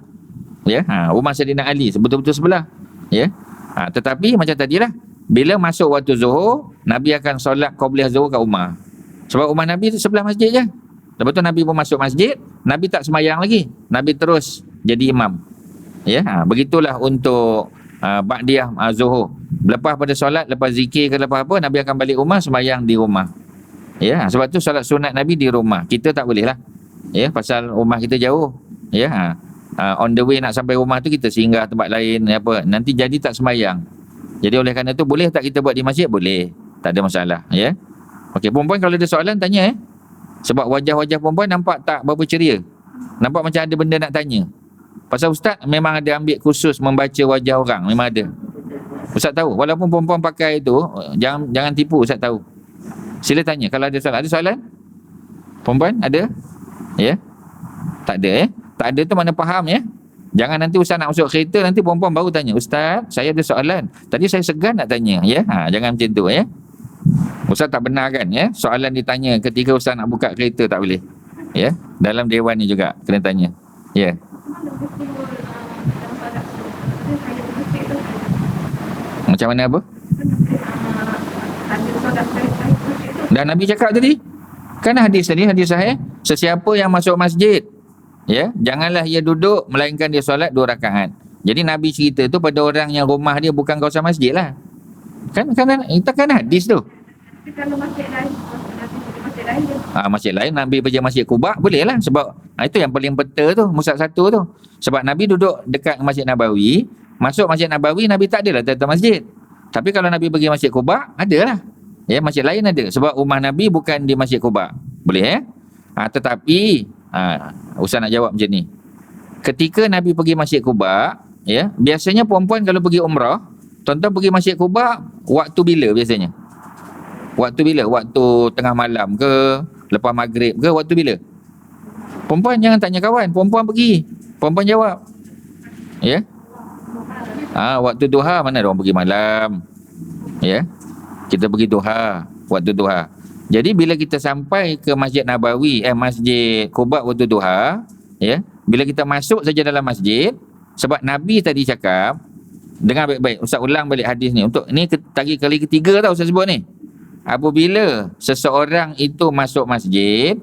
Ya, rumah Sayyidina Ali betul-betul sebelah. Ya. Tetapi macam tadilah, bila masuk waktu Zuhur, Nabi akan solat qabliyah Zuhur kat rumah. Sebab rumah Nabi tu sebelah masjid je. Lepas tu Nabi pun masuk masjid, Nabi tak sembahyang lagi. Nabi terus jadi imam. Ya, begitulah untuk ba'diyah Zuhur. Lepas pada solat, lepas zikir ke lepas apa, Nabi akan balik rumah, sembahyang di rumah. Ya, sebab tu solat sunat Nabi di rumah. Kita tak boleh lah. Ya, pasal rumah kita jauh. Ya, on the way nak sampai rumah tu kita singgah tempat lain, apa, nanti jadi tak sembahyang. Jadi oleh kerana tu, boleh tak kita buat di masjid? Boleh. Tak ada masalah. Ya. Okey, perempuan kalau ada soalan tanya. Sebab wajah-wajah perempuan nampak tak berapa ceria. Nampak macam ada benda nak tanya. Pasal Ustaz memang ada ambil khusus membaca wajah orang. Memang ada. Ustaz tahu. Walaupun perempuan pakai itu, jangan tipu, Ustaz tahu. Sila tanya kalau ada soalan. Ada soalan? Perempuan ada? Ya? Tak ada, tak ada tu mana faham, ya? Jangan nanti Ustaz nak masuk kereta, nanti perempuan baru tanya, Ustaz, saya ada soalan. Tadi saya segan nak tanya, ya? Jangan macam tu, ya? Ustaz tak benar kan, ya? Soalan ditanya ketika Ustaz nak buka kereta tak boleh. Ya? Dalam dewan ni juga kena tanya. Ya. Macam mana apa? Dan Nabi cakap tadi, kan hadis tadi, hadis sahih, sesiapa yang masuk masjid, ya, janganlah ia duduk melainkan dia solat 2 rakaat. Jadi Nabi cerita tu pada orang yang rumah dia bukan kawasan masjid lah. Kan kita kan hadis tu. Kalau masjid lain, masjid lain Nabi pergi masjid Quba boleh lah. Sebab itu yang paling betul tu, Musab 1 tu. Sebab Nabi duduk dekat Masjid Nabawi, masuk Masjid Nabawi Nabi tak adalah tahiyatul masjid. Tapi kalau Nabi pergi masjid Quba, adalah. Ya, masjid lain ada. Sebab rumah Nabi bukan di Masjid Quba. Boleh, ya? Tetapi Ustaz nak jawab macam ni. Ketika Nabi pergi Masjid Quba, ya, biasanya perempuan kalau pergi umrah, tuan-tuan pergi Masjid Quba waktu bila biasanya? Waktu bila? Waktu tengah malam ke, lepas maghrib ke, waktu bila? Perempuan jangan tanya kawan, perempuan pergi. Perempuan jawab. Ya? Waktu duha, mana ada orang pergi malam? Ya? Kita pergi duha, waktu duha. Jadi bila kita sampai ke Masjid Nabawi, Masjid Quba waktu duha, ya, bila kita masuk saja dalam masjid, sebab Nabi tadi cakap, dengar baik-baik, Ustaz ulang balik hadis ni. Untuk ni kali ketiga tau Ustaz sebut ni. Apabila seseorang itu masuk masjid,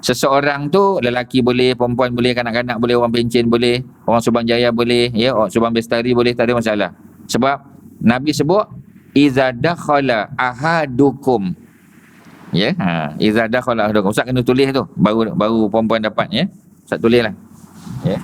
seseorang tu lelaki boleh, perempuan boleh, kanak-kanak boleh, orang pencen boleh, orang Subang Jaya boleh, ya, orang Subang Bestari boleh, tak ada masalah. Sebab Nabi sebut iza dakhala ahadukum. Ya, iza dakhala ahadukum. Ustaz kena tulis tu, baru perempuan dapat ya. Ustaz tulislah. Ya.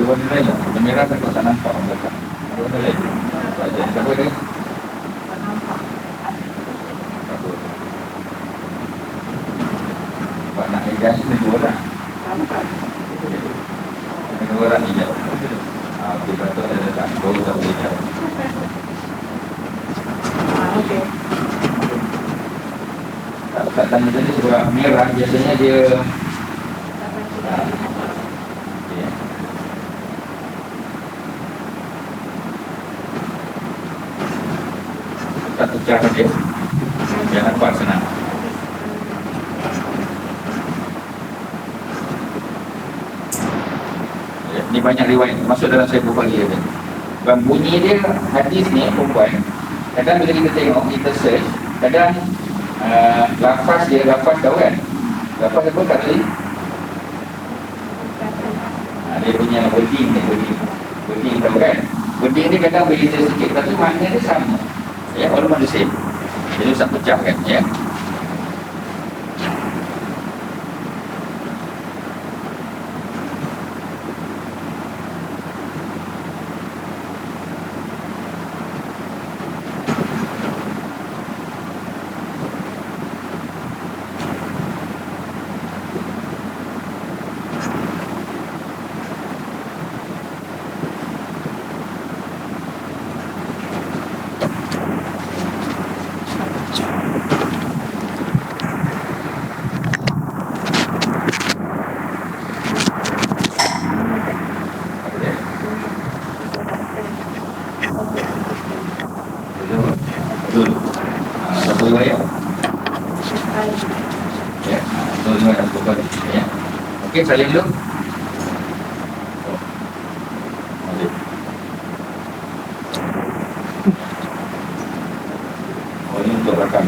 Warna lain lah. Warna merah kan kau tak nampak orang belakang. Warna lain. Baca. Siapa dia? Siapa? Sebab nak hijau ni dua orang. Dua orang hijau. Okey, patut ada letak. Kau tak boleh hijau. Okey. Tak tanya tadi sebab merah biasanya dia tak pecahkan dia. Dia nampak senang. Ya, ni banyak riwayat masuk dalam saya Bukhari dia. Dan bunyi dia hadis ni perempuan. Kadang bila kita tengok, kita search, kadang lafaz tahu kan? Lafaz apa kat tadi? Dia punya wording tahu kan? Wording dia kadang berbeza sikit, tapi makna dia sama. Ya, walaupun the same. Jadi Ustaz pecahkan ya. Betul. Satu riwayat. Ya, satu riwayat Bukhari. Ya. Okey, salin dulu. Oh, ini untuk rakam.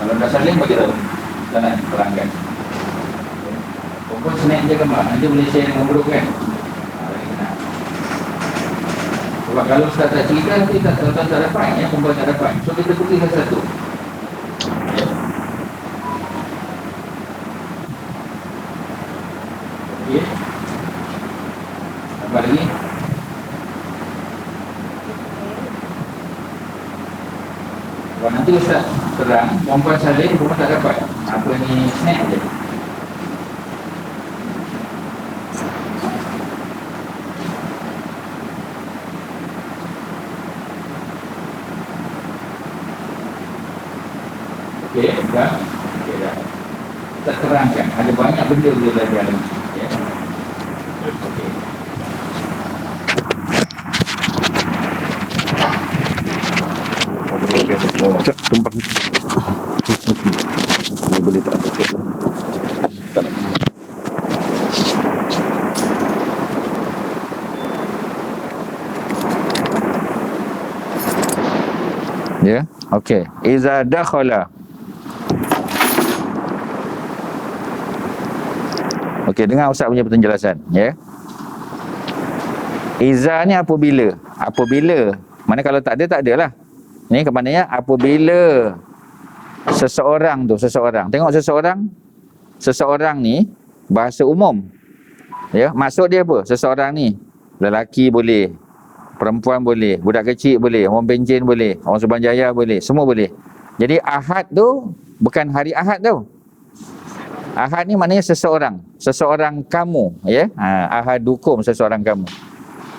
Kalau dah salin, bagi tahu. Kita nak terangkan. Pokok senang je gambar. Nanti boleh share dengan group kan? Sebab kalau Ustaz tak cerita, nanti tuan-tuan tak dapat, ya, perempuan tak dapat. So, kita tuliskan satu. Ya. Okey. Apa lagi? Kalau nanti Ustaz terang, perempuan salin, perempuan tak dapat. Apa ni, snack je. Okey, dah. Okey, dah. Kita terangkan. Ada banyak benda boleh belajar lagi. Ya. Okey. Tumpang. Ini boleh tak? Tak. Ya, okey. Iza dakhala. Okey, dengar Ustaz punya penjelasan, ya. Iza ni apabila. Mana kalau tak ada, tak adalah. Ni ke maknanya apabila seseorang. Tengok seseorang ni bahasa umum. Ya, maksud dia apa? Seseorang ni lelaki boleh, perempuan boleh, budak kecil boleh, orang pencen boleh, orang Subanjaya boleh, semua boleh. Jadi Ahad tu bukan hari Ahad tu. Ahad ni maknanya seseorang kamu, ya. Ahadukum, seseorang kamu.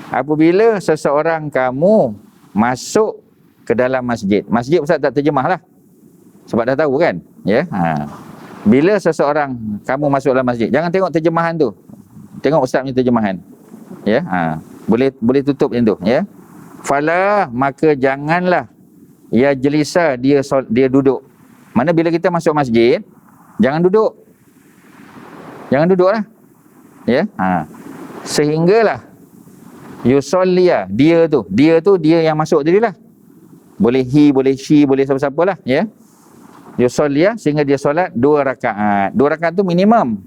Apabila seseorang kamu masuk ke dalam masjid. Masjid Ustaz tak terjemah lah, sebab dah tahu kan, ya. Bila seseorang kamu masuk dalam masjid, jangan tengok terjemahan tu. Tengok Ustaz punya terjemahan. Ya, boleh tutup macam tu, ya. Fala, maka janganlah ya jelisa, dia duduk. Mana bila kita masuk masjid, jangan duduk. Jangan duduklah. Ya. Sehinggalah yusolliya, dia yang masuk tadi lah. Boleh he, boleh she, boleh siapa-siapa lah, ya. Yusolliya, sehingga dia solat 2 rakaat. 2 rakaat tu minimum.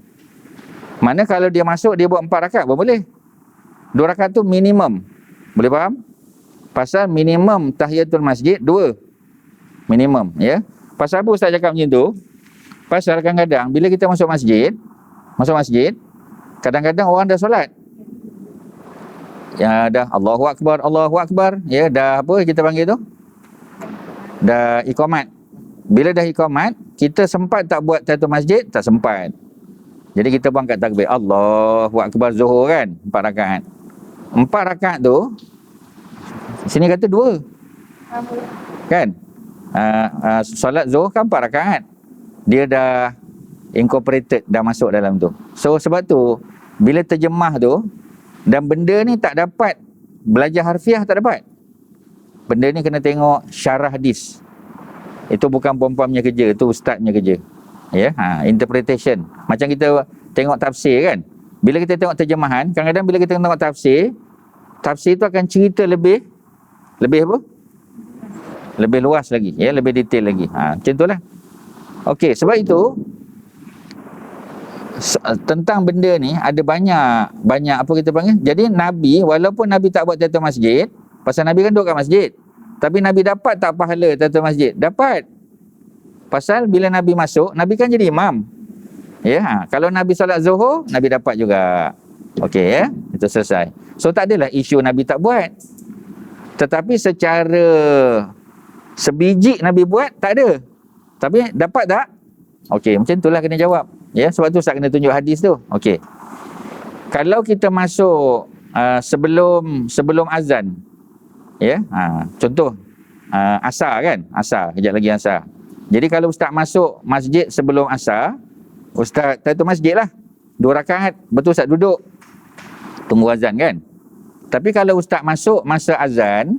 Mana kalau dia masuk dia buat 4 rakaat pun boleh. 2 rakaat tu minimum. Boleh faham? Pasal minimum tahiyatul masjid 2. Minimum, ya. Pasal apa Ustaz cakap macam tu? Pasal kadang-kadang bila kita masuk masjid, kadang-kadang orang dah solat. Ya, dah Allahu Akbar, ya, dah apa kita panggil tu? Dah iqamat. Bila dah iqamat, kita sempat tak buat tahiyatul masjid? Tak sempat. Jadi kita pun angkat takbir, Allahu Akbar, Zuhur kan, 4 rakaat. 4 rakaat tu sini kata 2. Kan? Solat Zuhur kan 4 rakaat. Dia dah incorporated, dah masuk dalam tu. So sebab tu bila terjemah tu, dan benda ni tak dapat belajar harfiah, tak dapat. Benda ni kena tengok syarah hadis. Itu bukan perempuan punya kerja, itu ustaz punya kerja. Ya, interpretation. Macam kita tengok tafsir kan. Bila kita tengok terjemahan, kadang-kadang bila kita tengok tafsir tu akan cerita lebih apa? Lebih luas lagi, ya, lebih detail lagi. Macam itulah. Okey, sebab itu tentang benda ni ada banyak apa kita panggil. Jadi Nabi, walaupun Nabi tak buat tahiyatul masjid, pasal Nabi kan duduk kat masjid, tapi Nabi dapat tak pahala tahiyatul masjid? Dapat. Pasal bila Nabi masuk, Nabi kan jadi imam. Ya, kalau Nabi solat Zuhur, Nabi dapat juga. Okey, ya. Itu selesai. So tak adalah isu Nabi tak buat. Tetapi secara sebiji Nabi buat, tak ada. Tapi dapat tak? Okey, macam itulah kena jawab. Ya, sebab tu Ustaz kena tunjuk hadis tu. Okey. Kalau kita masuk sebelum azan, ya, contoh asar kan, kejap lagi asar. Jadi kalau Ustaz masuk masjid sebelum asar, Ustaz tahiyatul masjid lah 2 rakaat, betul Ustaz duduk tunggu azan kan. Tapi kalau Ustaz masuk masa azan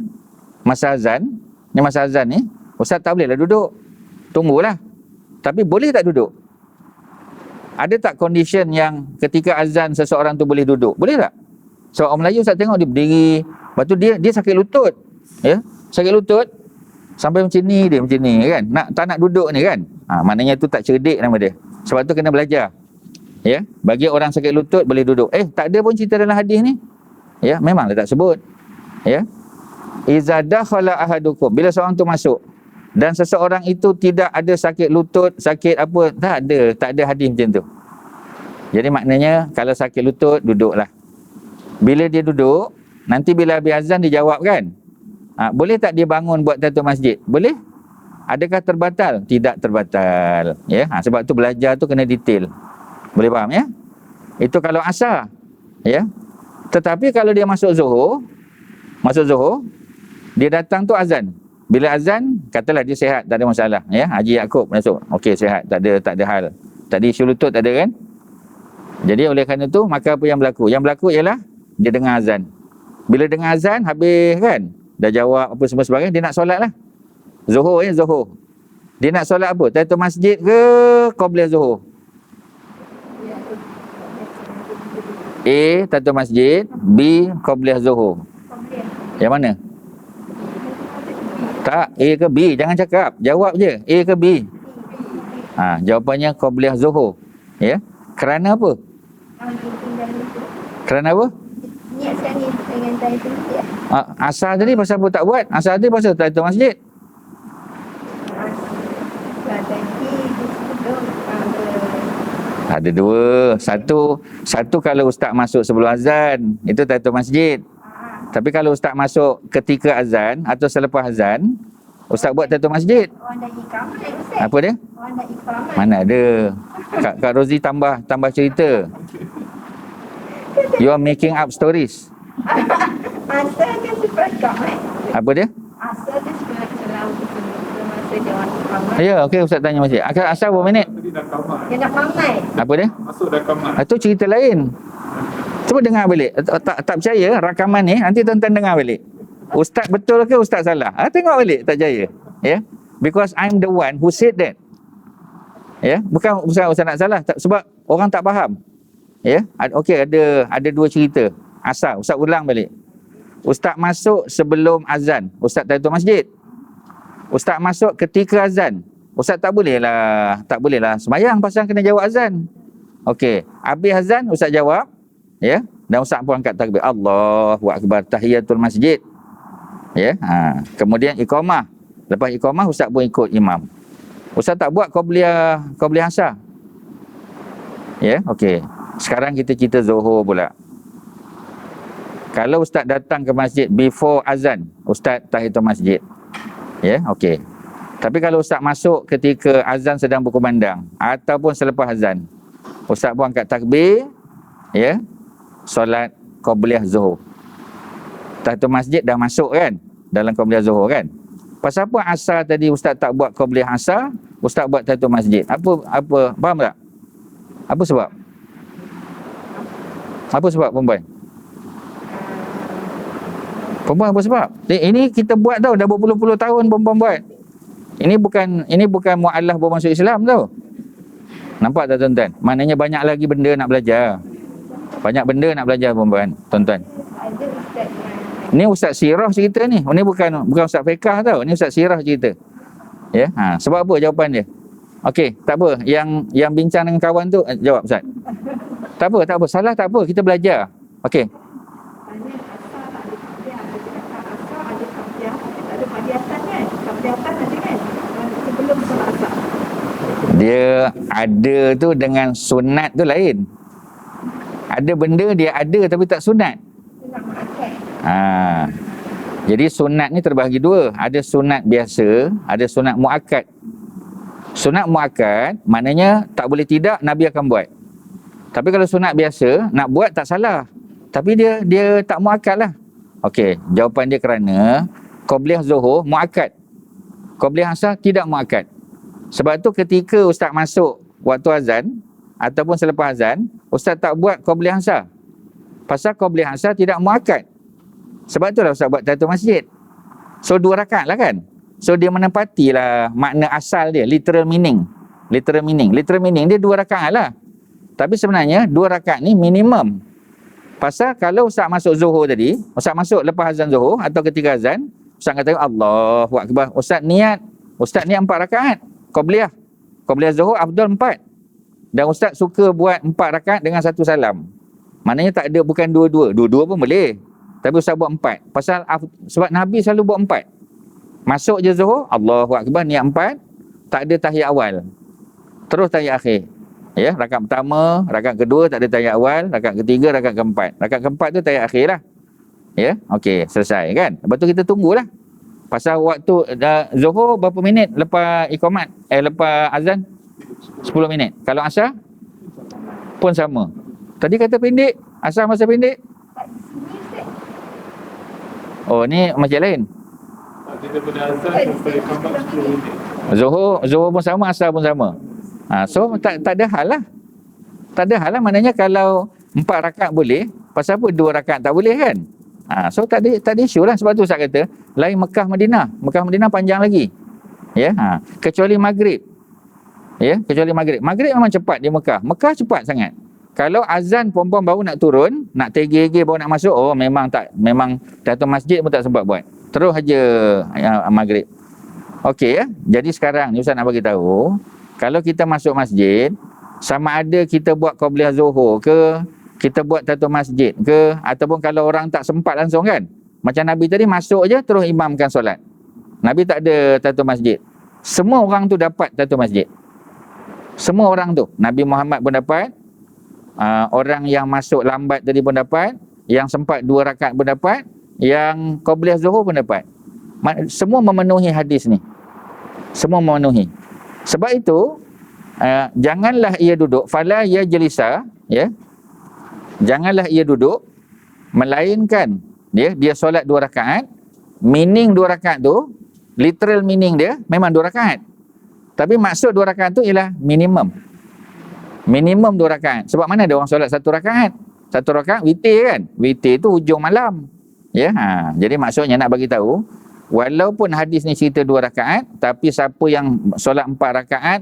ni, Ustaz tak boleh lah duduk, tunggulah. Tapi boleh tak duduk? Ada tak condition yang ketika azan seseorang tu boleh duduk? Boleh tak? So orang Melayu Ustaz tengok dia berdiri, lepas tu dia sakit lutut. Ya, sakit lutut sampai macam ni kan. Tak nak duduk ni kan. Maknanya tu tak cerdik nama dia. Sebab tu kena belajar. Ya, bagi orang sakit lutut boleh duduk. Tak ada pun cerita dalam hadis ni. Ya, memanglah tak sebut. Ya. Iza dakhala ahadukum, bila seorang tu masuk dan seseorang itu tidak ada sakit lutut, sakit apa, tak ada hadis macam tu. Jadi maknanya kalau sakit lutut, duduklah. Bila dia duduk, nanti bila habis azan dia jawab kan, boleh tak dia bangun buat tahiyatul masjid? Boleh. Adakah terbatal? Tidak terbatal. Ya, sebab tu belajar tu kena detail. Boleh faham ya? Itu kalau asar. Ya. Tetapi kalau dia masuk zuhur, dia datang tu azan. Bila azan, katalah dia sihat, tak ada masalah, ya. Haji Yaakob masuk, okey sihat, tak ada hal. Tadi isu lutut tak ada kan? Jadi oleh kerana tu, maka apa yang berlaku? Yang berlaku ialah dia dengar azan. Bila dengar azan, habis kan, dah jawab apa semua sebagainya, dia nak solat lah. Zuhur. Dia nak solat apa? Tahiyatul masjid ke qabliyah zuhur? A, tahiyatul masjid. B, qabliyah zuhur. Yang mana? Tak, A ke B? Jangan cakap, jawab je. A ke B? Jawapannya qabliyah zuhur. Ya. Kerana apa? Kerana apa? Niat sekali dengan tahiyatul masjid. Asal tadi pasal apa tak buat? Asal tadi pasal tahiyatul masjid. Tadi duduk Ada dua. Satu kalau ustaz masuk sebelum azan, itu tahiyatul masjid. Tapi kalau ustaz masuk ketika azan atau selepas azan, ustaz buat tahiyatul masjid. Orang dah iqamah Ustaz. Apa dia? Orang dah iqamah. Mana ada. Kak Rozi tambah cerita. You are making up stories. Asal kan seperti Apa dia? Asal dia sebenarnya selalu masa dia orang iqamah. Ya, okey ustaz tanya masih. Asal berapa minit? Tadi dah kamar. Dia nak ramai. Apa dia? Masuk dah kamar. Itu cerita lain. Cuba dengar balik. Tak percaya rakaman ni, nanti tuan-tuan dengar balik. Ustaz betul ke ustaz salah? Tengok balik, tak percaya. Ya. Because I'm the one who said that. Ya, bukan ustaz nak salah sebab orang tak faham. Ya. Okey, ada dua cerita. Asal ustaz ulang balik. Ustaz masuk sebelum azan, ustaz tahiyatul masjid. Ustaz masuk ketika azan, ustaz tak boleh lah sembahyang pasal kena jawab azan. Okey, habis azan ustaz jawab, ya, dan ustaz pun angkat takbir, Allahu akbar, tahiyatul masjid. Ya, kemudian iqamah. Lepas iqamah ustaz pun ikut imam. Ustaz tak buat qabliyah asar. Ya, okey. Sekarang kita cerita Zuhur pula. Kalau ustaz datang ke masjid before azan, ustaz tahiyatul masjid. Ya, okey. Tapi kalau ustaz masuk ketika azan sedang berkumandang ataupun selepas azan, ustaz pun angkat takbir, ya, solat qabliyah Zuhur. Tahiyatul masjid dah masuk kan dalam qabliyah Zuhur kan. Pasal apa asar tadi ustaz tak buat qabliyah asar, ustaz buat tahiyatul masjid? Apa faham tak? Apa sebab? Apa sebab perempuan? Perempuan apa sebab? Ini kita buat tau, dah berpuluh-puluh tahun perempuan buat. Ini bukan mu'alaf baru masuk Islam tau. Nampak tak tuan-tuan? Maknanya banyak lagi benda nak belajar. Banyak benda nak belajar perempuan, tuan-tuan. Ada ustaz yang Ni ustaz sirah cerita ni. Ni bukan ustaz fiqah tau. Ni ustaz sirah cerita. Ya, sebab apa jawapan dia? Okey, tak apa. Yang bincang dengan kawan tu jawab ustaz. Tak apa. Salah tak apa, kita belajar. Okey. Dia ada tu dengan sunat tu lain. Ada benda dia ada tapi tak sunat. Jadi sunat ni terbahagi dua. Ada sunat biasa, ada sunat muakkad. Sunat muakkad maknanya tak boleh tidak Nabi akan buat. Tapi kalau sunat biasa nak buat tak salah. Tapi dia tak muakkad lah. Okey, jawapan dia kerana qabliyah Zuhur muakkad. Qabliyah asar tidak muakkad. Sebab tu ketika ustaz masuk waktu azan ataupun selepas azan, ustaz tak buat qabliyah asar. Pasal qabliyah asar tidak muakkad. Sebab itulah ustaz buat tahiyatul masjid. So 2 rakaat lah kan. So dia menepatilah makna asal dia, literal meaning. Literal meaning dia 2 rakaat lah. Tapi sebenarnya 2 rakaat ni minimum. Pasal kalau ustaz masuk Zuhur tadi, ustaz masuk lepas azan Zuhur atau ketika azan, ustaz kata Allahu akbar. Ustaz niat 4 rakaat. Qabliyah Zuhur afdal 4. Dan ustaz suka buat 4 rakaat dengan 1 salam. Maknanya tak ada, bukan dua-dua. Dua-dua pun boleh. Tapi ustaz buat 4. Pasal sebab Nabi selalu buat 4. Masuk je Zuhur, Allahu akbar, niat 4. Tak ada tahiyat awal. Terus tahiyat akhir. Ya, rakaat pertama, rakaat kedua tak ada tahiyat awal, rakaat ketiga, rakaat keempat. Rakaat keempat tu tahiyat akhir lah. Ya, okey, selesai kan. Lepas tu kita tunggulah. Pasal waktu Zuhur berapa minit lepas iqamat? Lepas azan? 10 minit. Kalau asar pun sama. Tadi kata pendek, asar masa pendek. Oh, ni macam lain. Daripada azan sampai kamar 10 minit. Zuhur pun sama, asar pun sama. So tak ada hal lah. Tak ada hal lah, maknanya kalau 4 rakaat boleh, pasal apa 2 rakaat tak boleh kan? So tak ada isu lah. Sebab tu saya kata lain Mekah Madinah. Mekah Madinah panjang lagi. Ya, kecuali Maghrib. Ya, kecuali Maghrib. Maghrib memang cepat di Mekah. Mekah cepat sangat. Kalau azan perempuan baru nak turun, nak tergigir baru nak masuk, memang datang masjid pun tak sempat buat. Terus aja Maghrib. Okey ya. Jadi sekarang ni ustaz nak bagi tahu, kalau kita masuk masjid, sama ada kita buat qabliyah Zuhur ke, kita buat tahiyatul masjid ke, ataupun kalau orang tak sempat langsung kan. Macam Nabi tadi masuk je terus imamkan solat. Nabi tak ada tahiyatul masjid. Semua orang tu dapat tahiyatul masjid. Semua orang tu. Nabi Muhammad pun dapat, orang yang masuk lambat tadi pun dapat, yang sempat 2 rakaat pun dapat, yang qabliyah zuhur pun dapat. Semua memenuhi hadis ni. Semua memenuhi. Sebab itu, janganlah ia duduk, fala ya jelisa, ya. Janganlah ia duduk, melainkan dia solat 2 rakaat. Meaning 2 rakaat tu, literal meaning dia memang 2 rakaat. Tapi maksud 2 rakaat tu ialah minimum. Minimum 2 rakaat. Sebab mana ada orang solat 1 rakaat? 1 rakaat witir kan? Witir tu hujung malam. Ya, jadi maksudnya nak bagi tahu, walaupun hadis ni cerita 2 rakaat, tapi siapa yang solat 4 rakaat,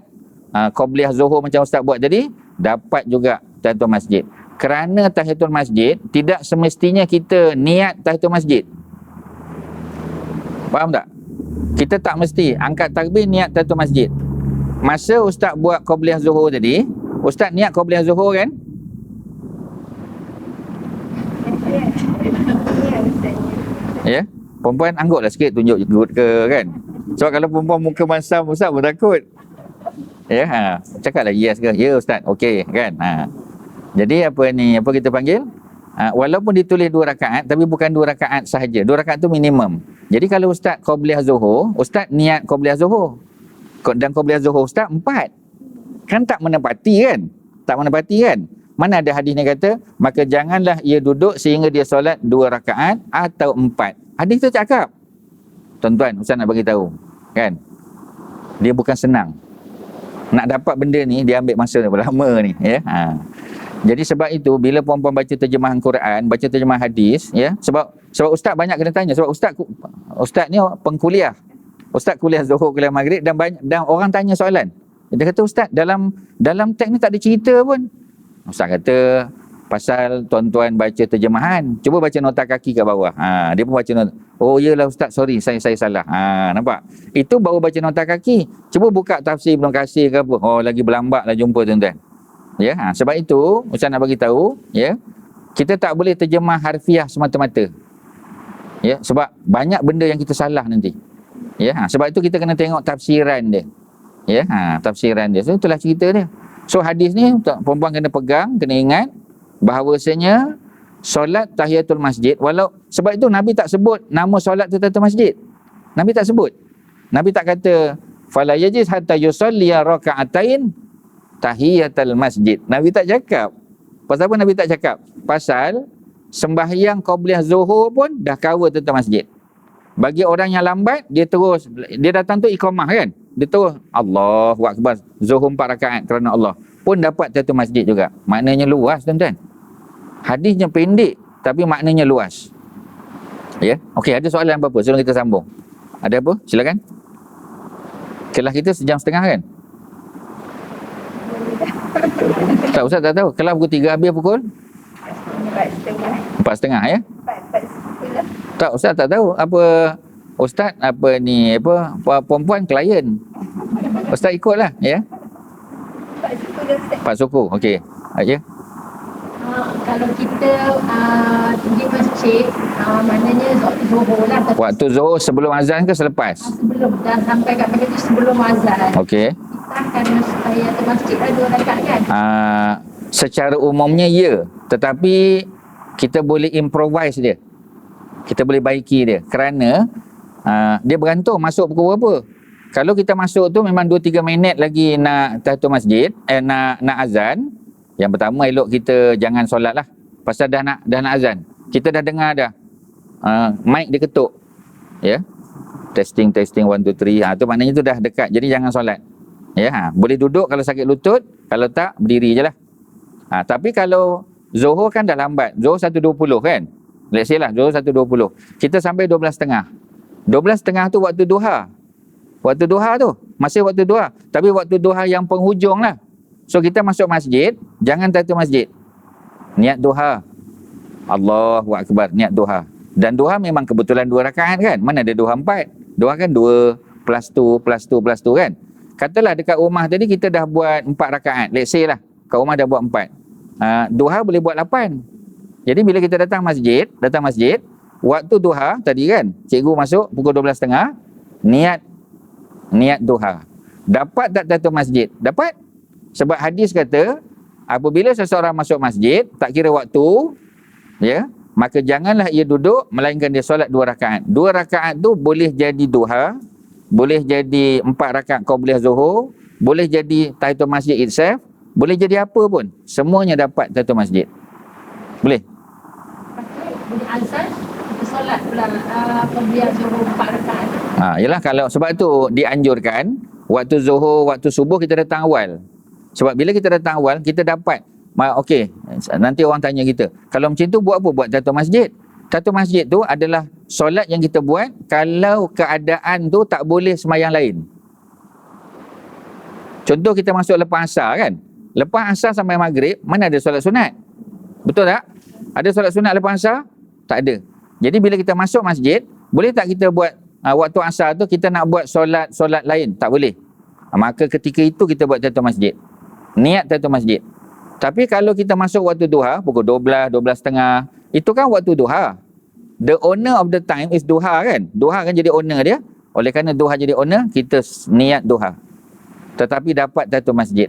qabliyah zuhur macam ustaz buat tadi, dapat juga tahiyatul masjid. Kerana tahiyatul masjid, tidak semestinya kita niat tahiyatul masjid. Faham tak? Kita tak mesti angkat takbir niat tahiyatul masjid. Masa ustaz buat qabliyah zuhur tadi, ustaz niat qabliyah zuhur kan? Ya, perempuan angguklah sikit tunjuk good ke kan. Sebab kalau perempuan muka masam ustaz pun takut. Ya, cakaplah yes ke? Ya ustaz, okey kan. Jadi apa kita panggil? Walaupun ditulis 2 rakaat, tapi bukan 2 rakaat sahaja. 2 rakaat tu minimum. Jadi kalau ustaz qabliyah zuhur, ustaz niat qabliyah zuhur. Dan qabliyah zuhur ustaz 4. Kan tak menepati kan? Tak menepati kan? Mana ada hadis ni kata, maka janganlah ia duduk sehingga dia solat 2 rakaat atau 4. Hadis tu cakap. Tuan-tuan, ustaz nak bagi tahu, kan? Dia bukan senang. Nak dapat benda ni dia ambil masa lama ni, ya. Jadi sebab itu bila perempuan baca terjemahan Quran, baca terjemahan hadis, ya, sebab ustaz banyak kena tanya, sebab ustaz ni pengkuliah. Ustaz kuliah Zuhur, kuliah Maghrib, dan orang tanya soalan. Dia kata, ustaz, dalam teks ni tak ada cerita pun. Ustaz kata, pasal tuan-tuan baca terjemahan, cuba baca nota kaki kat bawah. Dia pun baca nota. Oh iyalah ustaz, sorry, saya salah. Nampak? Itu baru baca nota kaki. Cuba buka tafsir Ibnu Katsir ke apa. Oh, lagi berlambak lah jumpa tuan-tuan. Ya, sebab itu ustaz nak bagi tahu, ya, kita tak boleh terjemah harfiah semata-mata. Ya, sebab banyak benda yang kita salah nanti. Ya, sebab itu kita kena tengok tafsiran dia. Ya, tafsiran dia. So itulah cerita dia. So hadis ni perempuan kena pegang, kena ingat bahawasanya solat tahiyatul masjid, sebab itu Nabi tak sebut nama solat tahiyatul masjid. Nabi tak sebut. Nabi tak kata fala yajiz hatta yusalli raka'atain tahiyatul masjid. Nabi tak cakap. Pasal apa Nabi tak cakap? Pasal sembahyang qabliyah zuhur pun dah cover tahiyatul masjid. Bagi orang yang lambat, dia datang tu iqamah kan? Dia terus Allahu Akbar, zuhur 4 rakaat kerana Allah, pun dapat tahiyatul masjid juga. Maknanya luas tuan-tuan. Hadisnya pendek tapi maknanya luas. Ya. Okey, ada soalan apa-apa sebelum kita sambung? Ada apa? Silakan. Kelas kita 1.5 jam kan? Tak, ustaz tak tahu. Kelas pukul 3 habis pukul 4.30 ya? 4.10. Tak, ustaz tak tahu. Apa ustaz perempuan klien. Ustaz ikutlah ya. Pak suku. Okey. Aja. Kalau kita pergi masjid, maknanya waktu zuhur lah. Waktu zuhur sebelum azan ke selepas? Sebelum, dan sampai kat masjid tu sebelum azan. Okey. Kita akan tahiyatul masjid lah 2 rakaat kan? Secara umumnya ya, tetapi kita boleh improvise dia. Kita boleh baiki dia kerana dia bergantung masuk pukul berapa. Kalau kita masuk tu memang 2-3 minit lagi nak tahiyatul masjid, nak azan. Yang pertama, elok kita jangan solat lah. Pasal dah nak azan. Kita dah dengar dah. Mic dia ketuk. Ya. Testing 1 2 3. Tu maknanya tu dah dekat. Jadi jangan solat. Ya, boleh duduk kalau sakit lutut, kalau tak berdiri je lah. Tapi kalau zuhur kan dah lambat. Zuhur 1.20 kan. Let's say lah zuhur 1.20. Kita sampai 12.30. 12.30 tu waktu duha. Waktu duha tu. Masih waktu duha. Tapi waktu duha yang penghujung lah. So kita masuk masjid, jangan tahiyatul masjid. Niat duha. Allahu Akbar, niat duha. Dan duha memang kebetulan 2 rakaat kan? Mana ada duha 4? Duha kan 2 plus 2 plus 2 plus 2 kan? Katalah dekat rumah tadi kita dah buat 4 rakaat. Let's say lah, kat rumah dah buat 4. Duha boleh buat 8. Jadi bila kita datang masjid, waktu duha tadi kan, cikgu masuk pukul 12.30, niat duha. Dapat tak tahiyatul masjid? Dapat? Sebab hadis kata, apabila seseorang masuk masjid, tak kira waktu, ya, maka janganlah ia duduk, melainkan dia solat 2 rakaat. 2 rakaat tu boleh jadi duha, boleh jadi 4 rakaat qabliyah zuhur, boleh jadi tahiyatul masjid itself, boleh jadi apa pun. Semuanya dapat tahiyatul masjid. Boleh? Bunyi azan, kita solat pula qabliyah zuhur 4 rakaat. Yalah, kalau sebab tu dianjurkan waktu zuhur, waktu subuh kita datang awal. Sebab bila kita datang awal, kita dapat okey, nanti orang tanya kita, kalau macam tu buat apa? Buat tahiyatul masjid. Tahiyatul masjid tu adalah solat yang kita buat kalau keadaan tu tak boleh sembahyang lain. Contoh kita masuk lepas asar kan? Lepas asar sampai maghrib, mana ada solat sunat? Betul tak? Ada solat sunat lepas asar? Tak ada. Jadi bila kita masuk masjid, boleh tak kita buat waktu asar tu kita nak buat solat lain? Tak boleh. Maka ketika itu kita buat tahiyatul masjid. Niat tahiyatul masjid. Tapi kalau kita masuk waktu duha, pukul 12, 12.30, itu kan waktu duha. The owner of the time is duha kan? Duha kan jadi owner dia. Oleh kerana duha jadi owner, kita niat duha. Tetapi dapat tahiyatul masjid.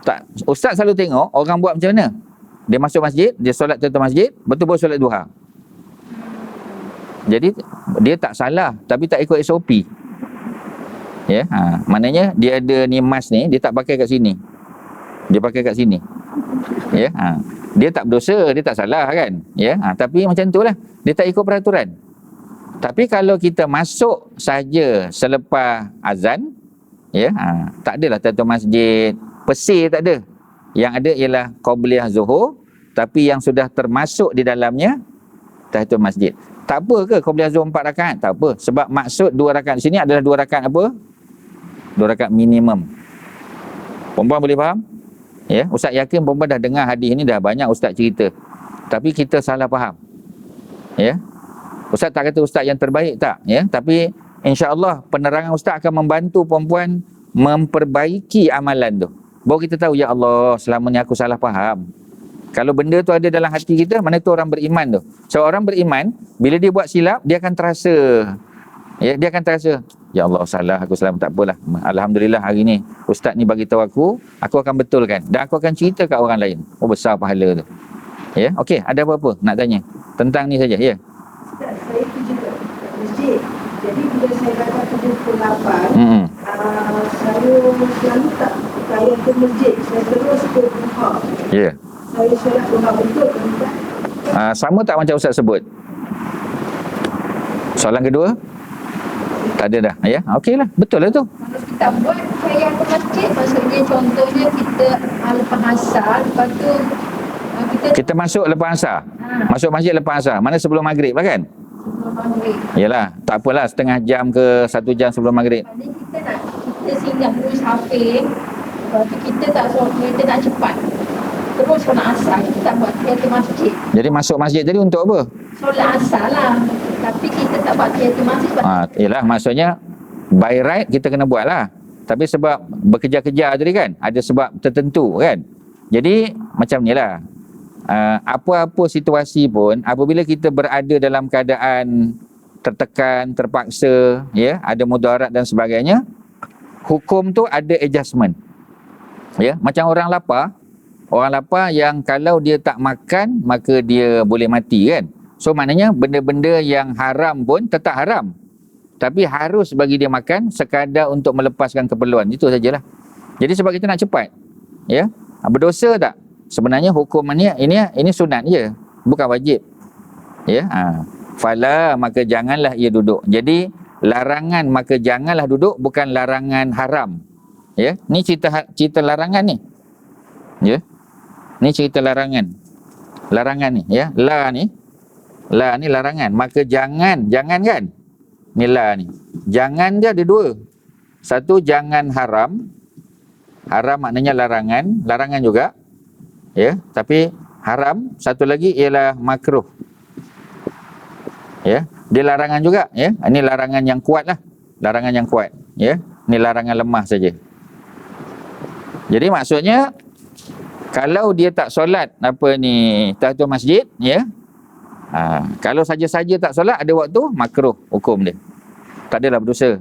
Tak, Ustaz selalu tengok orang buat macam mana? Dia masuk masjid, dia solat tahiyatul masjid, betul-betul solat duha. Jadi dia tak salah, tapi tak ikut SOP. Ya, maknanya dia ada ni mas ni, dia tak pakai kat sini. Dia pakai kat sini. Ya, dia tak berdosa, dia tak salah kan? Ya, tapi macam itulah, dia tak ikut peraturan. Tapi kalau kita masuk saja selepas azan, ya, tak adalah tahiyatul masjid, pesir tak ada. Yang ada ialah qabliyah zuhur, tapi yang sudah termasuk di dalamnya tahiyatul masjid. Tak apa ke qabliyah zuhur 4 rakaat? Tak apa. Sebab maksud 2 rakaat di sini adalah 2 rakaat apa? 2 rakaat minimum. Perempuan boleh faham? Ya, Ustaz yakin perempuan dah dengar hadis ni, dah banyak Ustaz cerita. Tapi kita salah faham. Ya. Ustaz tak kata Ustaz yang terbaik tak, ya, tapi insya-Allah penerangan Ustaz akan membantu perempuan memperbaiki amalan tu. Baru kita tahu, ya Allah, selama ni aku salah faham. Kalau benda tu ada dalam hati kita, mana tu orang beriman tu. Seorang beriman, bila dia buat silap, dia akan terasa. Ya, dia akan terasa, ya Allah, salah, aku salah, tak apalah. Alhamdulillah hari ni Ustaz ni bagi tahu aku akan betulkan dan aku akan cerita kat orang lain. Oh, besar pahala tu. Ya, okey, ada apa-apa nak tanya tentang ni saja, ya. Ustaz, saya pergi ke masjid. Jadi bila saya dapat 78, saya selalu tak saya ke masjid. Saya terus ke duha. Ya. Saya solat duha betul ke Ustaz? Sama tak macam Ustaz sebut? Soalan kedua? Tak ada dah. Ya, okeylah. Betul lah tu. Kalau kita buat saya ke masjid, maksudnya contohnya kita lepas asar, lepas tu Kita masuk lepas asar. Masuk masjid lepas asar. Mana sebelum maghrib lah kan? sebelum maghrib. Yalah, tak apalah setengah jam ke 1 jam sebelum maghrib. Maksudnya kita singgah dulu safir, lepas tu kita nak cepat. Terus solat asar, kita tak buat tahiyatul masjid. Jadi masuk masjid tadi untuk apa? Solat asar lah. Tapi kita tak buat tahiyatul masjid. Yalah, maksudnya by right kita kena buat lah. Tapi sebab bekerja-kerja tadi kan, ada sebab tertentu kan. Jadi macam ni lah. Apa-apa situasi pun, apabila kita berada dalam keadaan tertekan, terpaksa, ya, ada mudarat dan sebagainya, hukum tu ada adjustment. Ya, macam orang lapar yang kalau dia tak makan maka dia boleh mati kan. So maknanya benda-benda yang haram pun tetap haram, tapi harus bagi dia makan sekadar untuk melepaskan keperluan. Itu sajalah. Jadi sebab kita nak cepat, ya, berdosa tak? Sebenarnya hukumannya ini sunat je, bukan wajib. Ya, fala, maka janganlah ia duduk. Jadi larangan maka janganlah duduk, bukan larangan haram. Ya, ni cerita larangan ni. Ya. Ni cerita larangan. Larangan ni, ya. La ni larangan. Maka jangan kan? Ni la ni. Jangan dia ada 2. Satu, jangan haram. Haram maknanya larangan juga. Ya, tapi haram. Satu lagi ialah makruh. Ya, dia larangan juga, ya. Ini larangan yang kuat lah. Larangan yang kuat, ya. Ini larangan lemah saja. Jadi maksudnya kalau dia tak solat tahiyatul masjid, ya. Kalau saja-saja tak solat ada waktu, makruh hukum dia. Tak adalah berdosa.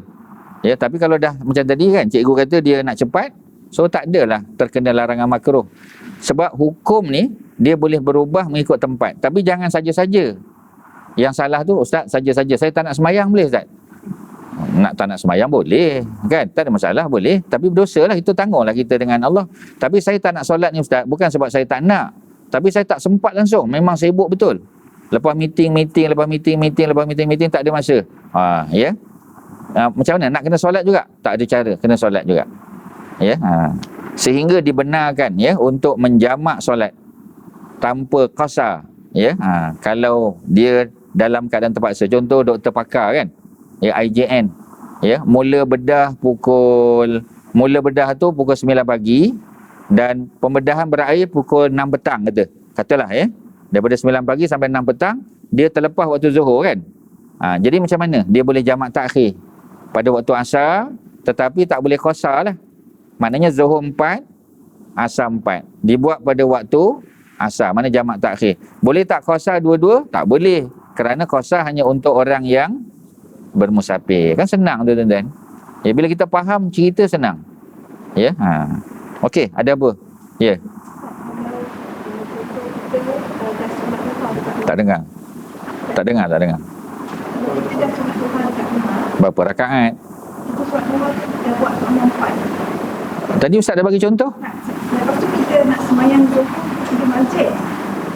Ya, tapi kalau dah macam tadi kan, cikgu kata dia nak cepat, So tak adalah terkena larangan makruh. Sebab hukum ni dia boleh berubah mengikut tempat. Tapi jangan saja-saja. Yang salah tu, ustaz, saja-saja saya tak nak semayang boleh ustaz? Tak nak semayang boleh, kan? Tak ada masalah, boleh. Tapi berdosa lah, itu tanggunglah kita dengan Allah. Tapi saya tak nak solat ni ustaz, bukan sebab saya tak nak, tapi saya tak sempat langsung, memang sibuk betul. Lepas meeting, lepas meeting, tak ada masa. Ya. Macam mana? Nak kena solat juga? Tak ada cara, kena solat juga. Ya. Sehingga dibenarkan ya untuk menjamak solat tanpa qasar. Ya. Kalau dia dalam keadaan terpaksa, contoh doktor pakar kan, ya, IJN, ya, mula bedah tu pukul 9 pagi dan pembedahan berakhir pukul 6 petang katalah ya, daripada 9 pagi sampai 6 petang dia terlepas waktu zuhur kan. Jadi macam mana dia boleh jamak takhir pada waktu asar, tetapi tak boleh qasar lah. Maknanya zuhur 4, asar 4 dibuat pada waktu asar, mana jamak takhir. Boleh tak qasar dua-dua? Tak boleh, kerana qasar hanya untuk orang yang bermusafir. Kan senang tu tuan-tuan. Ya, bila kita faham cerita senang. Ya. Okey, ada apa? Ya. Tak dengar. Kalau kita dah solat duha kat rumah, Berapa rakaat? kita solat duha tu kita buat sama 4. Tadi ustaz dah bagi contoh. Lepas tu kita nak semayang zuhur di masjid.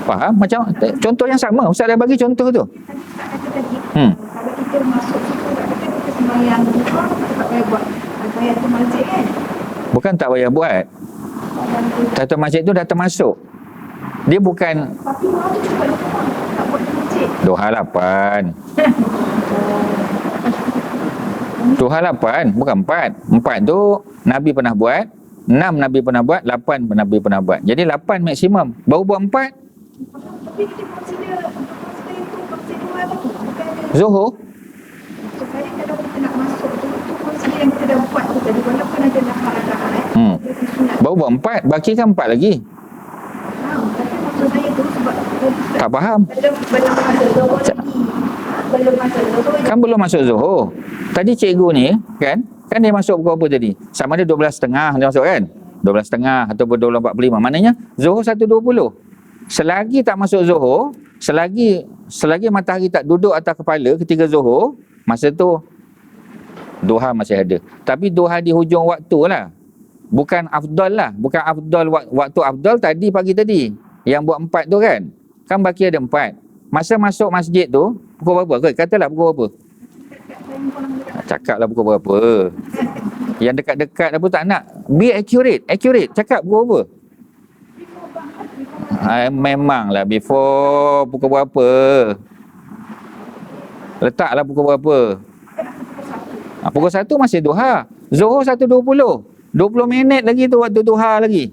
Faham? Macam contoh yang sama. Ustaz dah bagi contoh tu. Tadi Ustaz kata tadi, Hmm. kalau kita masuk situ, kita semayang zuhur, kita tak payah buat tahiyatul masjid kan? Bukan tak payah buat. Tahiyatul masjid tu dah termasuk. Dia bukan Tapi orang tu cuba di rumah, tak buat di masjid. Duha 8. Duha 8, bukan 4. 4 tu Nabi pernah buat, 6 Nabi pernah buat, 8 Nabi pernah buat. Jadi 8 maksimum. Baru buat 4 Tapi kita consider itu consider apa tu? Bukan ada. Zuhur. So, saya kalau kita nak masuk tu consider yang kita dah buat tu tadi, walaupun ada rakaat kita sunat. Baru buat 4, baki kan 4 lagi. Tapi maksud saya tu sebab Tak faham. belum masa zuhur lagi. Belum masa zuhur. Kan belum masuk Zuhur. Tadi cikgu ni kan dia masuk pukul apa tadi? Sama ada 12.30 dia masuk kan? 12.30 ataupun 12.45. Maknanya Zuhur 1.20. Selagi tak masuk Zuhur, selagi matahari tak duduk atas kepala ketika Zuhur, masa tu duha masih ada. Tapi duha di hujung waktu lah. Bukan afdal lah. Bukan afdal waktu afdal tadi pagi tadi. Yang buat 4 tu kan. Kan baki ada 4. Masa masuk masjid tu pukul berapa? Katalah pukul berapa? Cakaplah pukul berapa. Yang dekat-dekat apa tak nak. Be accurate. Cakap pukul berapa? Memanglah before pukul berapa. Letaklah pukul berapa. Pukul 1 masih duha. Zuhur 1.20. 20 minit lagi tu waktu duha lagi.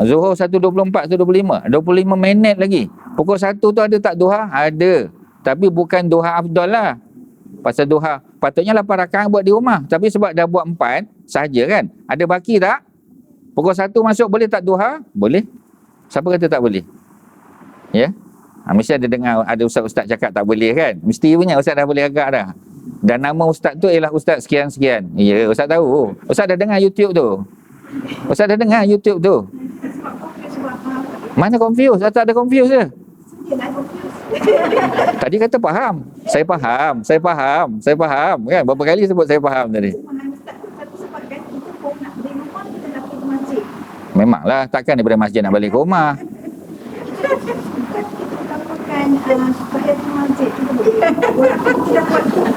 Zuhur 1.24, 1.25. 25 minit lagi. Pukul 1 tu ada tak duha? Ada. Tapi bukan duha afdal lah. Pasal duha patutnya 8 rakaat buat di rumah, tapi sebab dah buat 4 sahaja kan. Ada baki tak? Pukul 1 masuk boleh tak duha? Boleh. Siapa kata tak boleh? Ya. Mesti ada dengar ada ustaz-ustaz cakap tak boleh kan? Mesti punya ustaz dah boleh agak dah. Dan nama ustaz tu ialah ustaz sekian-sekian. Ya, ustaz tahu. Ustaz dah dengar YouTube tu. Ustaz dah dengar YouTube tu. Mana confuse? Ustaz tak ada confuse je. Tadi kata faham. Saya faham. Kan? Berapa kali sebut saya faham tadi. Memanglah, takkan daripada masjid nak balik ke rumah.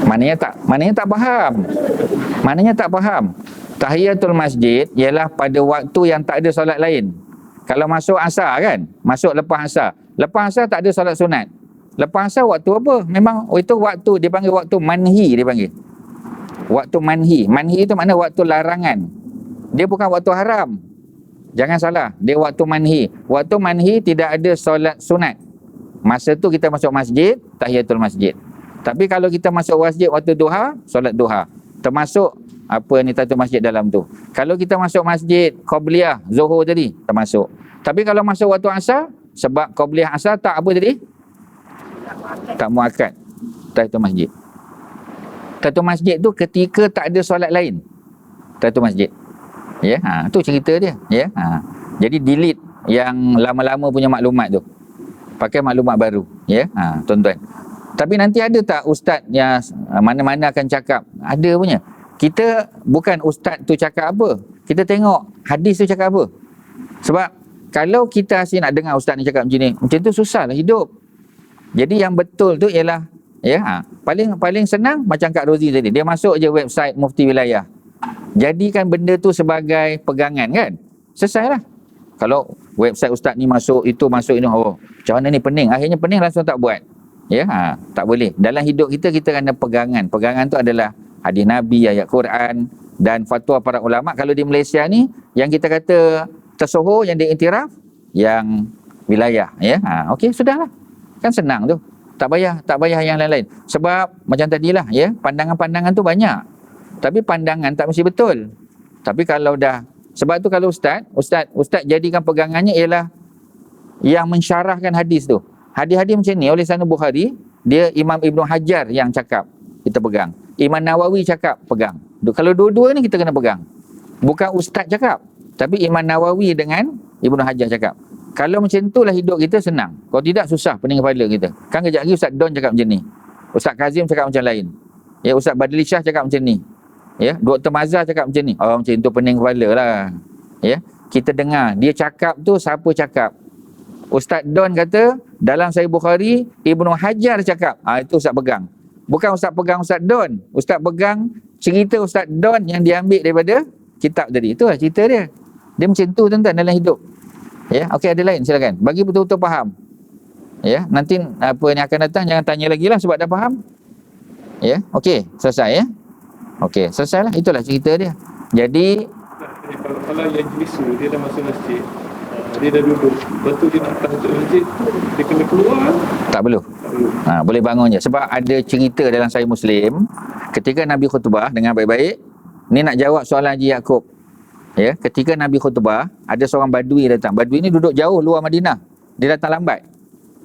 Maknanya tak faham. Tahiyatul masjid ialah pada waktu yang tak ada solat lain. Kalau masuk asar kan, masuk lepas asar. Lepas asar tak ada solat sunat. Lepas asar waktu apa? Memang itu waktu dia panggil waktu manhi dia panggil. Waktu manhi. Manhi itu makna waktu larangan. Dia bukan waktu haram. Jangan salah, dia waktu manhi. Waktu manhi tidak ada solat sunat. Masa tu kita masuk masjid, tahiyatul masjid. Tapi kalau kita masuk masjid waktu duha, solat duha. Termasuk apa ni tahiyatul masjid dalam tu. Kalau kita masuk masjid qabliyah, zuhur tadi, termasuk. Tapi kalau masuk waktu asar, sebab qabliyah asar tak apa tadi? Tak muakkad. Tahiyatul masjid. Tahiyatul masjid tu ketika tak ada solat lain. Tahiyatul masjid. Ya, tu cerita dia, ya. Jadi delete yang lama-lama punya maklumat tu. Pakai maklumat baru, ya. Tuan-tuan. Tapi nanti ada tak ustaz yang mana-mana akan cakap? Ada punya. Kita bukan ustaz tu cakap apa. Kita tengok hadis tu cakap apa. Sebab kalau kita asyik nak dengar ustaz ni cakap macam tu susahlah hidup. Jadi yang betul tu ialah, ya, paling senang macam Kak Rozi tadi. Dia masuk je website Mufti Wilayah. Jadikan benda tu sebagai pegangan kan. Selesailah. Kalau website ustaz ni masuk, itu masuk ini, macam mana ni pening. Akhirnya pening langsung tak buat. Ya, tak boleh. Dalam hidup kita kena pegangan. Pegangan tu adalah hadis Nabi, ayat Quran dan fatwa para ulama. Kalau di Malaysia ni yang kita kata tersohor, yang diiktiraf, yang wilayah, ya. Okey, sudahlah. Kan senang tu. Tak payah yang lain-lain. Sebab macam tadilah, ya, pandangan-pandangan tu banyak. Tapi pandangan tak mesti betul. Tapi kalau dah, sebab tu kalau ustaz jadikan pegangannya ialah yang mensyarahkan hadis tu. Hadis-hadis macam ni oleh Sahih Bukhari, dia Imam Ibn Hajar yang cakap, kita pegang. Imam Nawawi cakap, pegang. Kalau dua-dua ni kita kena pegang. Bukan ustaz cakap, tapi Imam Nawawi dengan Ibn Hajar cakap. Kalau macam itulah hidup kita senang. Kalau tidak susah pening kepala kita. Kan kejap lagi Ustaz Don cakap macam ni, Ustaz Kazim cakap macam lain, ya, Ustaz Badli Shah cakap macam ni, ya, Dr. Mazhar cakap macam ni. Macam tu pening kepala lah. Ya, kita dengar dia cakap tu siapa cakap. Ustaz Don kata dalam Sahih Bukhari, Ibnu Hajar cakap. Itu Ustaz pegang. Bukan Ustaz pegang Ustaz Don. Ustaz pegang cerita Ustaz Don yang diambil daripada kitab tadi. Itulah cerita dia. Dia macam tu tuan-tuan dalam hidup. Ya, okey, ada lain silakan. Bagi betul-betul faham. Ya, nanti apa yang akan datang jangan tanya lagi lah sebab dah faham. Ya, okey, selesai ya. Okey, selesailah. Itulah cerita dia. Jadi kalau yang bisu dia dah masuk masjid, dia dah duduk, lepas tu dia nak tahajud masjid, dia kena keluar. tak perlu. Boleh bangun je. Sebab ada cerita dalam Sahih Muslim, ketika Nabi khutbah dengan baik-baik, ni nak jawab soalan Haji Yaakob. Ya, ketika Nabi khutbah, ada seorang badui datang. Badui ni duduk jauh luar Madinah. Dia datang lambat.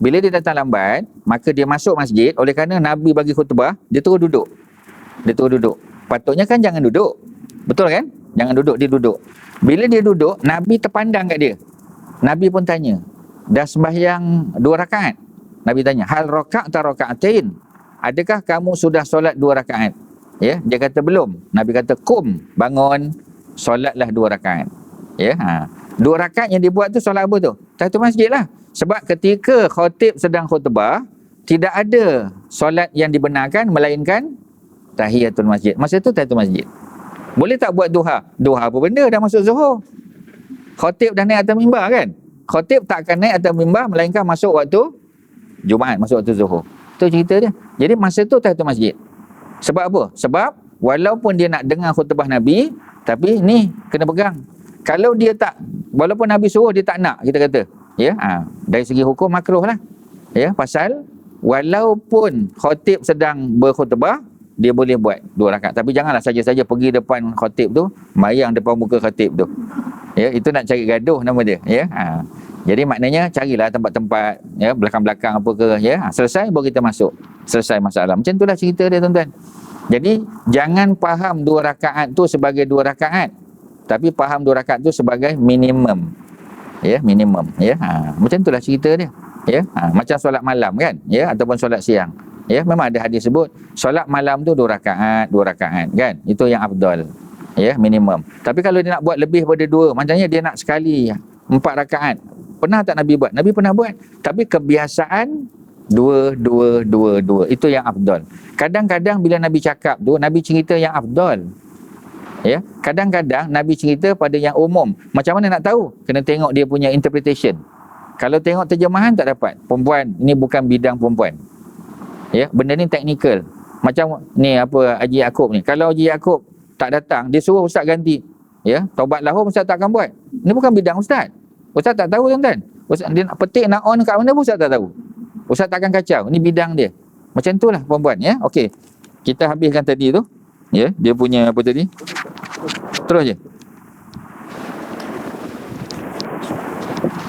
Bila dia datang lambat, maka dia masuk masjid. Oleh kerana Nabi bagi khutbah, dia terus duduk. Patutnya kan jangan duduk. Betul kan? Jangan duduk, dia duduk. Bila dia duduk, Nabi terpandang kat dia. Nabi pun tanya, dah sembahyang 2 rakaat? Nabi tanya, hal raka'ta raka'atain? Adakah kamu sudah solat 2 rakaat? Ya, dia kata belum. Nabi kata, kum, bangun, solatlah 2 rakaat. Ya, 2 rakaat yang dibuat tu solat apa tu? Tahiyatul masjid lah. Sebab ketika khatib sedang khutbah, tidak ada solat yang dibenarkan melainkan tahiyatul masjid. Masa tu tahiyatul masjid. Boleh tak buat duha? Duha apa benda? Dah masuk zuhur. Khatib dah naik atas mimbar kan? Khatib tak akan naik atas mimbar melainkan masuk waktu Jumaat, masuk waktu zuhur. Itu cerita dia. Jadi masa tu tahiyatul masjid. Sebab apa? Sebab walaupun dia nak dengar khutbah Nabi, tapi ni kena pegang. Kalau dia tak, walaupun Nabi suruh dia tak nak, kita kata, ya, dari segi hukum makruh lah. Ya, pasal walaupun khatib sedang berkhutbah, dia boleh buat 2 rakaat. Tapi janganlah saja-saja pergi depan khatib tu, mayang depan muka khatib tu. Ya, itu nak cari gaduh nama dia. Ya, jadi maknanya carilah tempat-tempat, ya, belakang-belakang apa ke, ya, selesai baru kita masuk. Selesai masalah. Macam itulah cerita dia tuan-tuan. Jadi jangan faham 2 rakaat tu sebagai 2 rakaat, tapi faham 2 rakaat tu sebagai minimum. Ya, minimum. Ya, macam itulah cerita dia. Ya, macam solat malam kan, ya, ataupun solat siang. Ya, memang ada hadis sebut solat malam tu 2 rakaat kan. Itu yang afdal. Ya, minimum. Tapi kalau dia nak buat lebih daripada 2, macamnya dia nak sekali 4 rakaat. Pernah tak Nabi buat? Nabi pernah buat. Tapi kebiasaan 2. Itu yang afdal. Kadang-kadang bila Nabi cakap tu, Nabi cerita yang afdal. Ya, kadang-kadang Nabi cerita pada yang umum. Macam mana nak tahu? Kena tengok dia punya interpretation. Kalau tengok terjemahan tak dapat. Perempuan, ini bukan bidang perempuan. Ya, benda ni teknikal. Macam ni apa Haji Yaakob ni. Kalau Haji Yaakob tak datang, dia suruh ustaz ganti. Ya, taubat lahum ustaz tak akan buat. Ini bukan bidang ustaz. Ustaz tak tahu tuan-tuan. Ustaz dia nak petik nak on kat mana pun ustaz tak tahu. Ustaz takkan kacau. Ini bidang dia. Macam itulah perempuan, ya. Okey. Kita habiskan tadi tu. Ya, dia punya apa tadi? Terus je.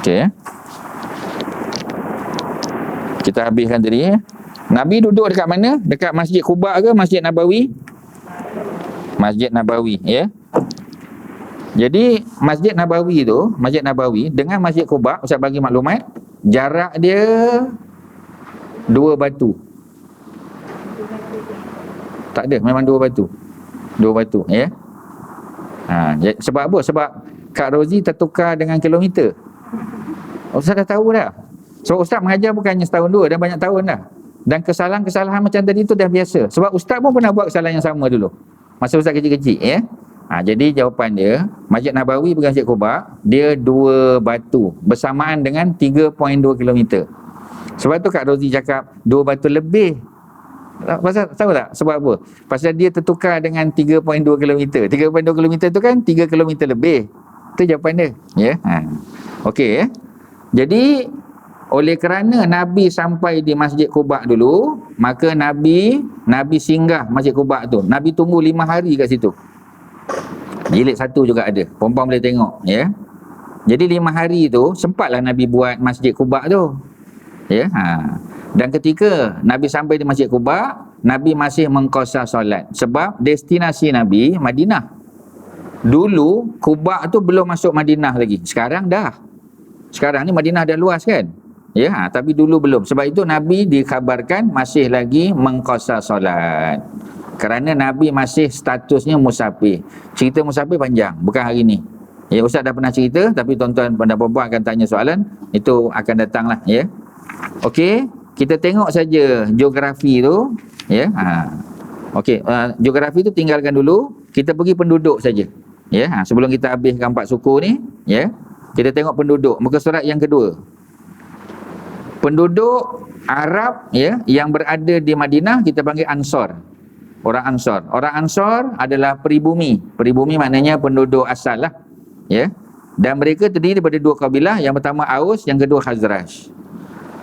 Okey. Kita habiskan tadi, ya. Nabi duduk dekat mana? Dekat Masjid Quba ke Masjid Nabawi? Masjid Nabawi, ya. Jadi Masjid Nabawi dengan Masjid Quba, Ustaz bagi maklumat, jarak dia 2 batu. Tak ada, memang 2 batu. 2 batu, ya. Sebab apa? Sebab Kak Rozi tertukar dengan kilometer. Ustaz dah tahu dah. So Ustaz mengajar bukannya setahun 2, dah banyak tahun dah. Dan kesalahan-kesalahan macam tadi tu dah biasa. Sebab Ustaz pun pernah buat kesalahan yang sama dulu, masa Ustaz kecil-kecil, ya. Jadi jawapan dia, Masjid Nabawi dengan Masjid Quba, dia 2 batu bersamaan dengan 3.2 km. Sebab tu Kak Rozi cakap 2 batu lebih. Pasal tahu tak sebab apa? Pasal dia tertukar dengan 3.2 km. 3.2 km tu kan 3 km lebih. Itu jawapan dia, ya. Okey, ya. Jadi oleh kerana Nabi sampai di Masjid Quba dulu, maka Nabi singgah Masjid Quba tu. Nabi tunggu 5 hari kat situ. Jilid 1 juga ada, perempuan boleh tengok, ya. Jadi 5 hari tu sempatlah Nabi buat Masjid Quba tu, ya. Dan ketika Nabi sampai di Masjid Quba, Nabi masih mengqasar solat sebab destinasi Nabi Madinah. Dulu Quba tu belum masuk Madinah lagi. Sekarang dah. Sekarang ni Madinah dah luas kan? Ya, tapi dulu belum. Sebab itu Nabi dikhabarkan masih lagi mengqasar solat. Kerana Nabi masih statusnya musafir. Cerita musafir panjang, bukan hari ni. Ya, Ustaz dah pernah cerita, tapi tuan-tuan dan puan-puan akan tanya soalan, itu akan datanglah, ya. Okey, kita tengok saja geografi tu, ya. Okey, geografi tu tinggalkan dulu, kita pergi penduduk saja. Ya, sebelum kita habiskan 4 suku ni, ya. Kita tengok penduduk, muka surat yang kedua. Penduduk Arab, ya, yang berada di Madinah kita panggil Ansar. Orang Ansar adalah peribumi. Peribumi maknanya penduduk asal lah, ya. Dan mereka terdiri daripada 2 kabilah. Yang pertama Aus, yang kedua Khazraj.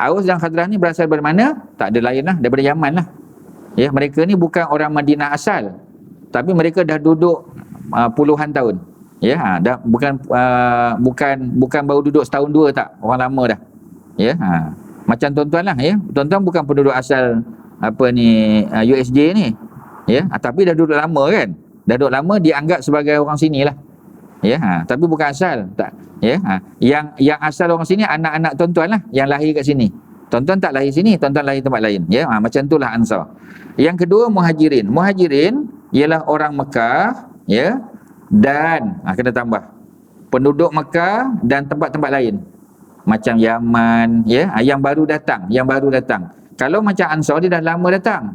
Aus dan Khazraj ni berasal dari mana? Tak ada lain lah, daripada Yaman lah. Ya, mereka ni bukan orang Madinah asal, tapi mereka dah duduk puluhan tahun. Ya, dah bukan baru duduk setahun 2 tak. Orang lama dah. Ya, macam tuan-tuan lah, ya. Tuan-tuan bukan penduduk asal USJ ni. Ya, tapi dah duduk lama kan? Dah duduk lama, dianggap sebagai orang sini lah. Ya, tapi bukan asal, tak. Ya, yang asal orang sini anak-anak tuan-tuan lah yang lahir kat sini. Tuan-tuan tak lahir sini, tuan-tuan lahir tempat lain. Ya, macam itulah Ansar. Yang kedua Muhajirin. Muhajirin ialah orang Mekah, ya, dan kena tambah penduduk Mekah dan tempat-tempat lain. Macam Yaman, ya, yang baru datang. Kalau macam Ansar, dia dah lama datang.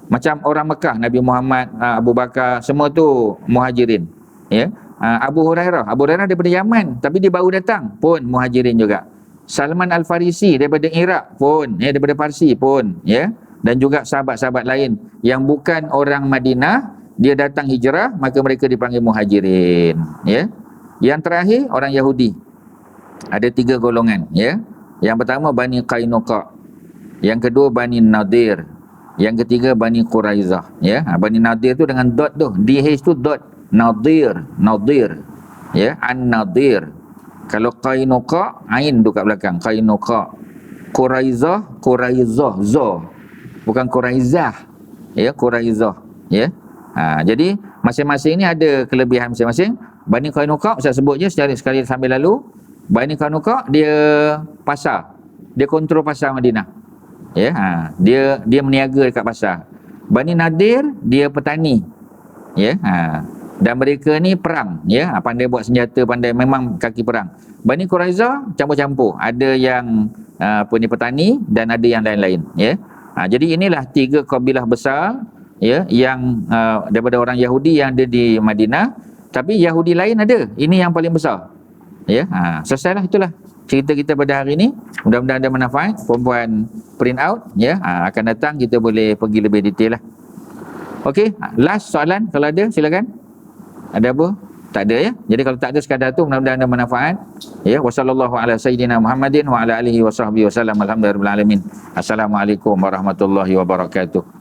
Macam orang Mekah, Nabi Muhammad, Abu Bakar, semua tu Muhajirin, ya. Abu Hurairah daripada Yaman, tapi dia baru datang, pun Muhajirin juga. Salman Al-Farisi daripada Iraq pun, ya, daripada Parsi pun, ya. Dan juga sahabat-sahabat lain yang bukan orang Madinah, dia datang hijrah, maka mereka dipanggil Muhajirin, ya. Yang terakhir orang Yahudi. Ada 3 golongan, ya. Yang pertama Bani Qainuqa, yang kedua Bani Nadir, yang ketiga Bani Quraizah, ya. Bani Nadir tu dengan dot tu, DH tu dot. Nadir, ya, An-Nadir. Kalau Qainuqa, ain tu kat belakang, Qainuqa. Quraizah, za, bukan Quraizah, ya, Quraizah, ya. Jadi masing-masing ni ada kelebihan masing-masing. Bani Qainuqa saya sebut je sekali sambil lalu. Bani Qainuqa dia pasar, dia kontrol pasar Madinah, ya. Dia meniaga dekat pasar. Bani Nadir dia petani, ya. Dan mereka ni perang, ya, pandai buat senjata, pandai, memang kaki perang. Bani Quraizah campur-campur, ada yang petani dan ada yang lain-lain, ya. Jadi inilah 3 kabilah besar, ya, yang daripada orang Yahudi yang ada di Madinah. Tapi Yahudi lain ada, ini yang paling besar, ya. Selesailah, itulah cerita kita pada hari ini. Mudah-mudahan ada manfaat. Perempuan print out, ya. Akan datang kita boleh pergi lebih detail lah. Okey, last soalan kalau ada, silakan. Ada apa? Tak ada, ya. Jadi kalau tak ada sekadar tu, mudah-mudahan ada manfaat. Ya, wasallallahu ala sayyidina Muhammadin wa ala alihi wa sahbihi wasallam. Alhamdulillahirabbil alamin. Assalamualaikum warahmatullahi wabarakatuh.